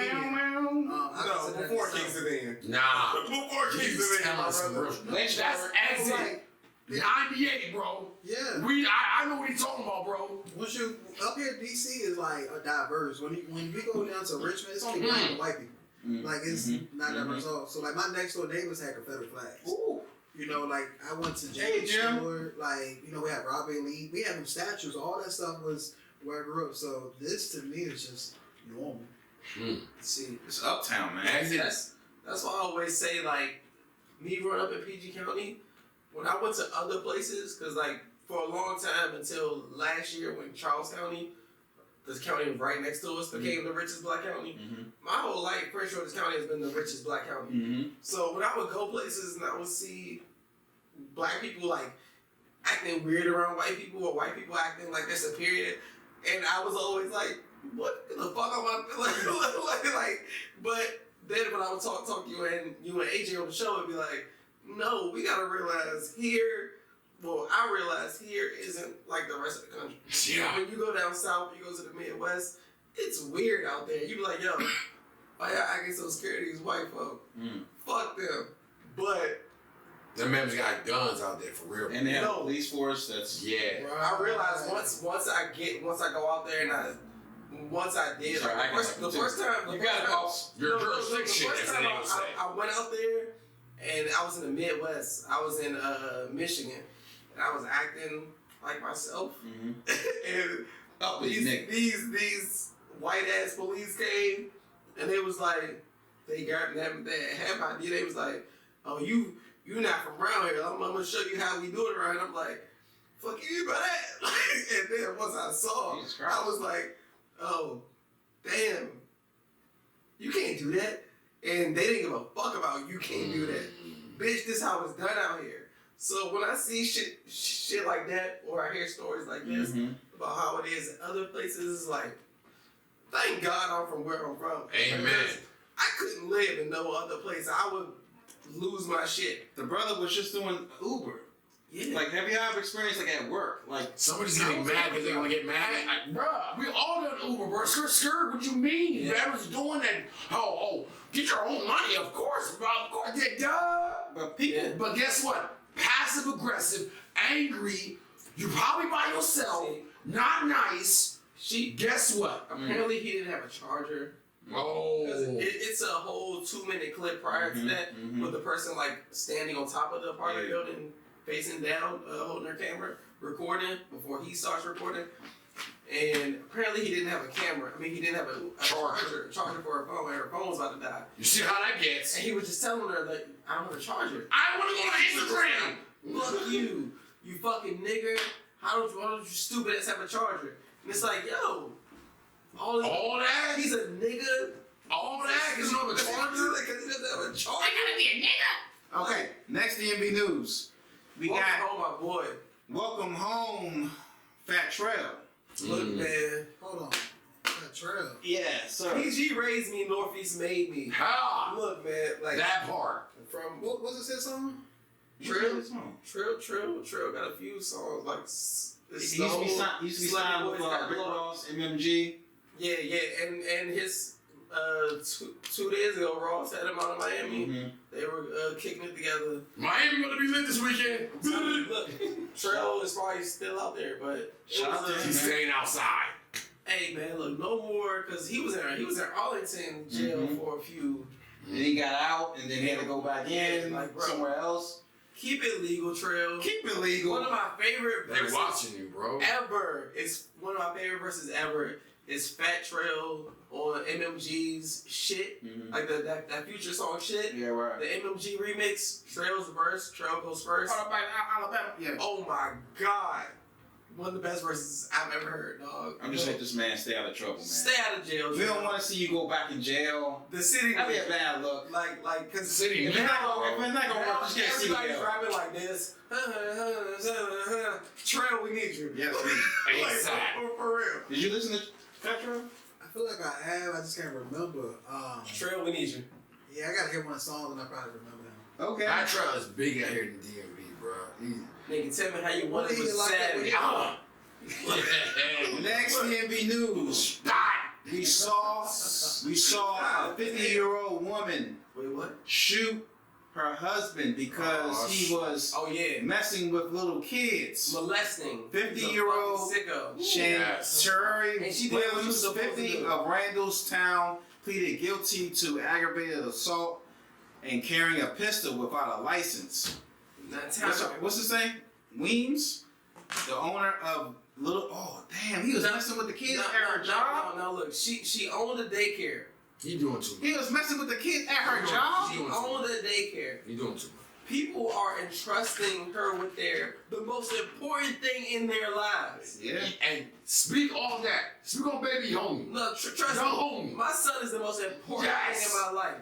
No, before Kingston then. Nah. Before You Kingston then, tell my us some brother. real shit. That's exit. 98, bro. yeah. I know what he's talking about, bro. Once you up here, DC is like a diverse. When we go down to Richmond, it's only black and white people. Like it's not diverse at all. So like my next door neighbors had Confederate flags. Ooh. You know, like I went to Hey, Jim. Stewart, like, you know, we had Robert Lee, we had them statues, all that stuff was where I grew up. So this to me is just normal. see, It's uptown, man. that's why I always say, like, me growing up in PG County, when I went to other places, because like for a long time until last year when Charles County, this county right next to us, became the richest black county. My whole life, pretty sure this county has been the richest black county. So when I would go places and I would see black people like acting weird around white people or white people acting like they're superior, and I was always like, what the fuck am I like? But then when I would talk to you and AJ on the show, it'd be like, no, we gotta realize here. Well, I realize here isn't like the rest of the country. Yeah. When you go down south, you go to the Midwest, it's weird out there. You be like, yo, why y'all acting so scared of these white folk? Fuck them. But Them members got guns out there for real. And they have a police force that's I realized once I go out there and once I did, Sorry, like, the first time you got it, boss. Your jurisdiction, the first as time they would say. I went out there and I was in the Midwest. I was in Michigan and I was acting like myself. And these white ass police came and they was like, they grabbed them, they had my ID. They was like, oh, you not from around here. I'm gonna show you how we do it around here. I'm like, fuck you about that. And then once I saw, I was like, oh, damn, you can't do that. And they didn't give a fuck about you can't do that. Bitch, this how it's done out here. So when I see shit like that, or I hear stories like this about how it is in other places, it's like, thank God I'm from where I'm from. Amen. Because I couldn't live in no other place. I would lose my shit. The brother was just doing Uber. Yeah. Like, have you ever experienced like at work? Like Somebody's getting mad because they're gonna get mad. Bruh, we all done Uber, bro. Skirt, what you mean? Yeah. Whoever's doing that, get your own money, of course, bro. Of course, yeah, duh. But people, Yeah. But guess what? Passive aggressive, angry. You probably by yourself, not nice. Guess what? Apparently he didn't have a charger. Oh. It's a whole 2-minute clip prior to that with the person like standing on top of the apartment building, facing down, holding their camera, recording before he starts recording. And apparently he didn't have a camera. I mean, he didn't have a charger for her phone, and her phone was about to die. You see how that gets? And he was just telling her, like, I don't have a charger. I want to go on Instagram. Fuck you, you fucking nigger. Why don't you stupid ass have a charger? And it's like, yo, all that? He's a nigga. All that? Because you don't have a charger? Because he doesn't have a charger. I gotta be a nigga. Okay, next DMV news. We Welcome got home, my boy. Welcome Home, Fat Trail. Look, man. Hold on. That trail. Yeah, sir. PG raised me, Northeast made me. How? Look, man, like that part. From What was his song? Trill got a few songs like. He used to be signed with Rick Ross, MMG. Yeah, and his 2 days ago, Ross had him out of Miami. Mm-hmm. They were kicking it together. Miami gonna be lit this weekend. Look, Trell is probably still out there, but he's staying outside. Hey man, look, no more, because he was in Arlington jail for a few. And he got out, and then he had to go back in, like, bro, somewhere else. Keep it legal, Trail. Keep it legal. One of my favorite verses They watching you, bro. ever. It's one of my favorite verses ever. Is Fat Trail on MMG's shit, like that Future song shit. Yeah, right. The MMG remix, Trail's verse, Trail goes first. Alabama. Yeah. Oh my god, one of the best verses I've ever heard, dog. I'm just like this man, stay out of trouble, man. Stay out of jail. We don't want to see you go back in jail. The city. That'd be a bad look. Like, cause the city. If it's not gonna work, just get everybody's rapping like this. Trail, we need you. Yes, like, for real. Did you listen to Fat Trail? I feel like I have. I just can't remember. Trail, we need you. Yeah, I gotta hear one song and I probably remember him. Okay. That trail is big out here in DMV, bro. Nigga, tell me how you want it What with he like savage. Next DMV news. We saw a 50-year-old woman Wait, what? shoot her husband because he was messing with little kids. Molesting. 50-year-old Sherry And she did what she was Williams, supposed to 50 do. of Randallstown, pleaded guilty to aggravated assault and carrying a pistol without a license. What's his name? Weems, the owner of he was messing with the kids at her job. No, look, she owned a daycare. He doing too much. He was messing with the kids at her job. She owned a daycare. He doing too much. People are entrusting her with the most important thing in their lives. Yeah. And speak on that. Speak on baby homie. Look, trust Young me, homie. my son is the most important thing in my life.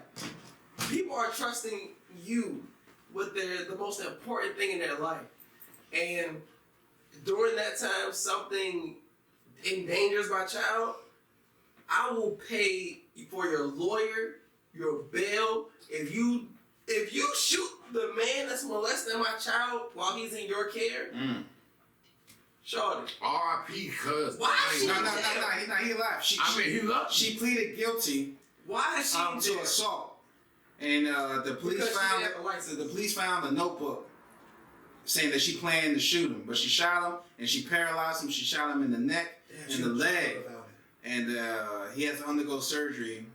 People are trusting you with the most important thing in their life. And during that time, something endangers my child, I will pay for your lawyer, your bail. If you shoot the man that's molesting my child while he's in your care, shorty. R.I.P. cuz. No, he left. He left. She pleaded guilty. Why is she to assault? And the police found a notebook saying that she planned to shoot him, but she shot him and she paralyzed him. She shot him in the neck and the leg, and he has to undergo surgery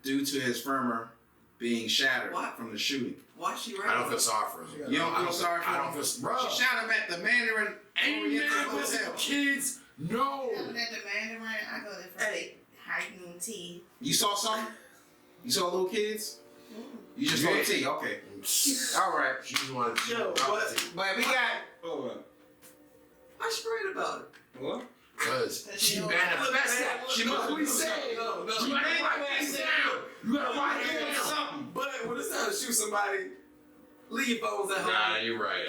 due to his femur being shattered from the shooting. Why she I don't feel sorry for him. You don't feel sorry for him? I don't feel bro. She shot him at the Mandarin. Kids, no. At the Mandarin, I go there for heightened tea. You saw something? You saw little kids? You just saw the tea, okay. All right. She just wanted to. Yo, but we got. I sprayed about it. What? Cause she manifested. She must be saying. No. You gotta write that down. You gotta write it down. Something. But when it's time to shoot somebody, leave your phones at home. Nah, you're right.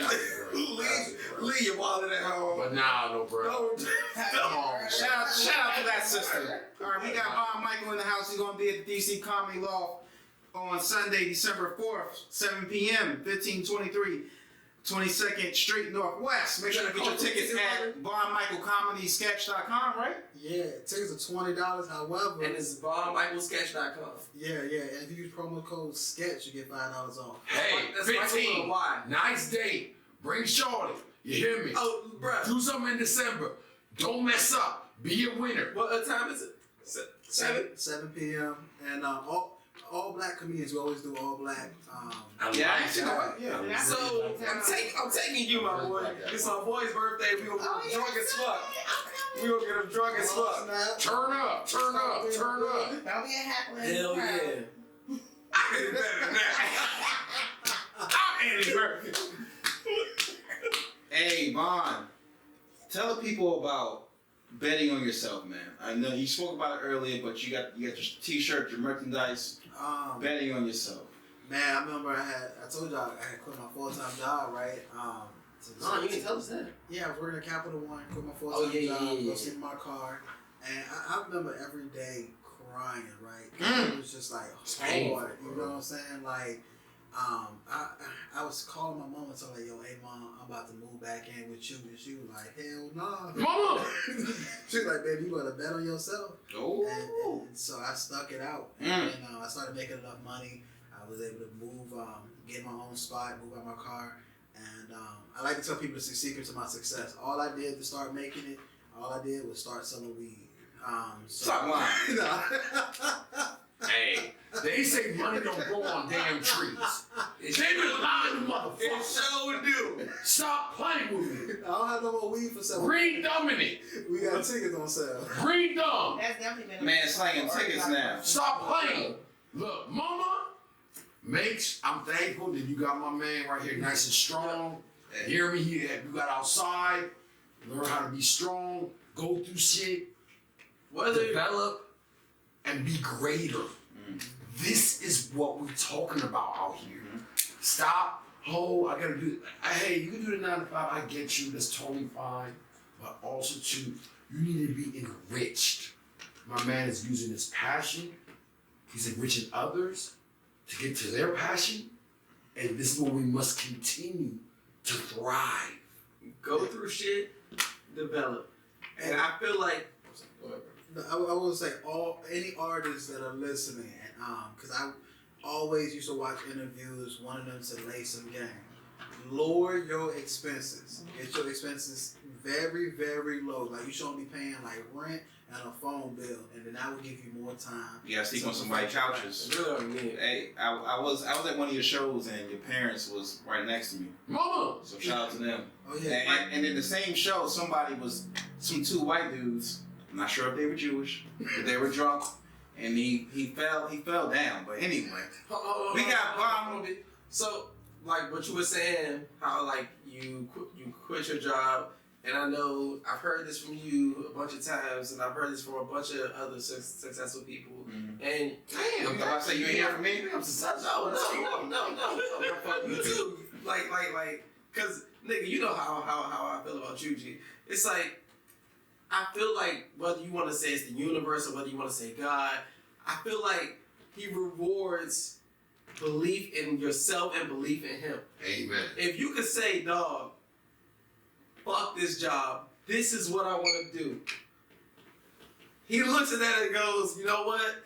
Leave your wallet at home. But nah, no, bro. Come on. Shout out to that sister. All right, we got Bob Mychael in the house. He's gonna be at the DC Comedy Loft on Sunday, December 4th, 7 p.m., 1523 22nd Street Northwest. Make sure to get your tickets at BonMychaelComedySketch.com, right? Yeah, tickets are $20. However, and it's BonMychaelSketch.com. Yeah. And if you use promo code SKETCH, you get $5 off. Hey, that's 15. Why? Nice date. Bring Shorty. You hear me? Oh, bruh. Do something in December. Don't mess up. Be a winner. What time is it? 7 p.m. And all black comedians. We always do all black. Yeah. So I'm taking you, my boy. It's my boy's birthday. We gonna be drunk as fuck. We gonna get him drunk as fuck. Turn up. Don't be a hackler. Hell yeah. I did better than that. I'm Andy Murphy. Hey, Vaughn, tell the people about betting on yourself, man. I know you spoke about it earlier, but you got your t-shirt, your merchandise. Betting on yourself. Man, I remember I told y'all I had quit my full-time job, right? No, you didn't tell us that. Yeah, I was working at Capital One, quit my full-time job, go sit in my car. And I remember every day crying, right? It was just like hard, you know what I'm saying? Like, I was calling my mom and telling her, yo, hey mom, I'm about to move back in with you. And she was like, hell no. Mama! She was like, baby, you gotta bet on yourself. Oh. And so I stuck it out. And I started making enough money. I was able to move, get my own spot, move out my car. And I like to tell people the secret to my success. All I did to start making it, all I did was start selling weed. Stop lying. Hey, they say money don't grow on damn trees. They been lying to motherfuckers. So do. Stop playing with me. I don't have no more weed for sale. Green Dominic. We got tickets on sale. Green Dom. That's definitely been Man, slanging tickets now. Stop playing. Look, mama, I'm thankful that you got my man right here nice and strong. Hear me here. You got outside. Learn how to be strong. Go through shit. Develop and be greater. This is what we're talking about out here. Stop. Oh, I gotta do. Hey, you can do the 9 to 5. I get you. That's totally fine. But also too, you need to be enriched. My man is using his passion. He's enriching others to get to their passion. And this is what we must continue to thrive. Go through shit, develop. And I feel like, I will say any artists that are listening, because I always used to watch interviews, one of them said lay some game. Lower your expenses. Get your expenses very, very low. Like you should only be paying like rent and a phone bill, and then that will give you more time. You gotta sleep on some white couches. Hey, I was at one of your shows and your parents was right next to me. Mama! So shout out to them. Oh yeah. And in the same show, some 2 white dudes. I'm not sure if they were Jewish, but they were drunk, and he fell down. But anyway, we got bombed. So, like what you were saying, how like you quit your job, and I know I've heard this from you a bunch of times, and I've heard this from a bunch of other successful people. And I'm about to say you ain't hear from me. No. Fuck you too. Like, cause nigga, you know how I feel about you, G. It's like, I feel like whether you want to say it's the universe or whether you want to say God, I feel like he rewards belief in yourself and belief in him. Amen. If you could say, dog, fuck this job, this is what I want to do. He looks at that and goes, you know what?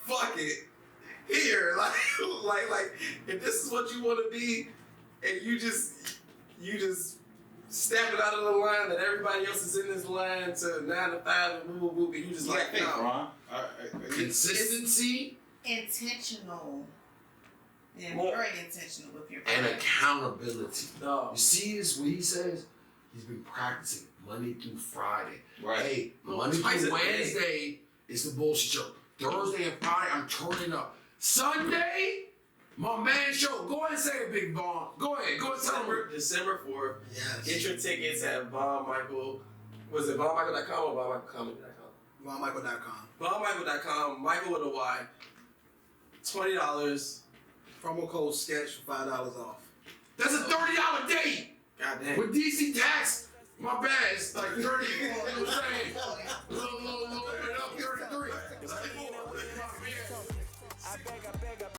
Fuck it. Here, like, if this is what you want to be, and you just step it out of the line that everybody else is in this line to 9 to 5 and whoop, and you just like, no. Consistency. Intentional. And very intentional with your and practice. accountability. No. You see this, what he says? He's been practicing Monday through Friday. Right. Hey, Monday through Wednesday is the bullshit show. Thursday and Friday, I'm turning up. Sunday, my man show. Go ahead and say it, Big Vaughn. Go ahead tell him. December 4th. Yes. Get your tickets at Mychael. Was it VonMychael.com or VonMychaelComedy.com? VonMychael.com. VonMychael.com. Mychael with a Y. $20. Promo code sketch for $5 off. That's a $30 date. Goddamn. With DC tax, my bad, it's like 30. You know what I'm saying? Little bit up, 33. I beg,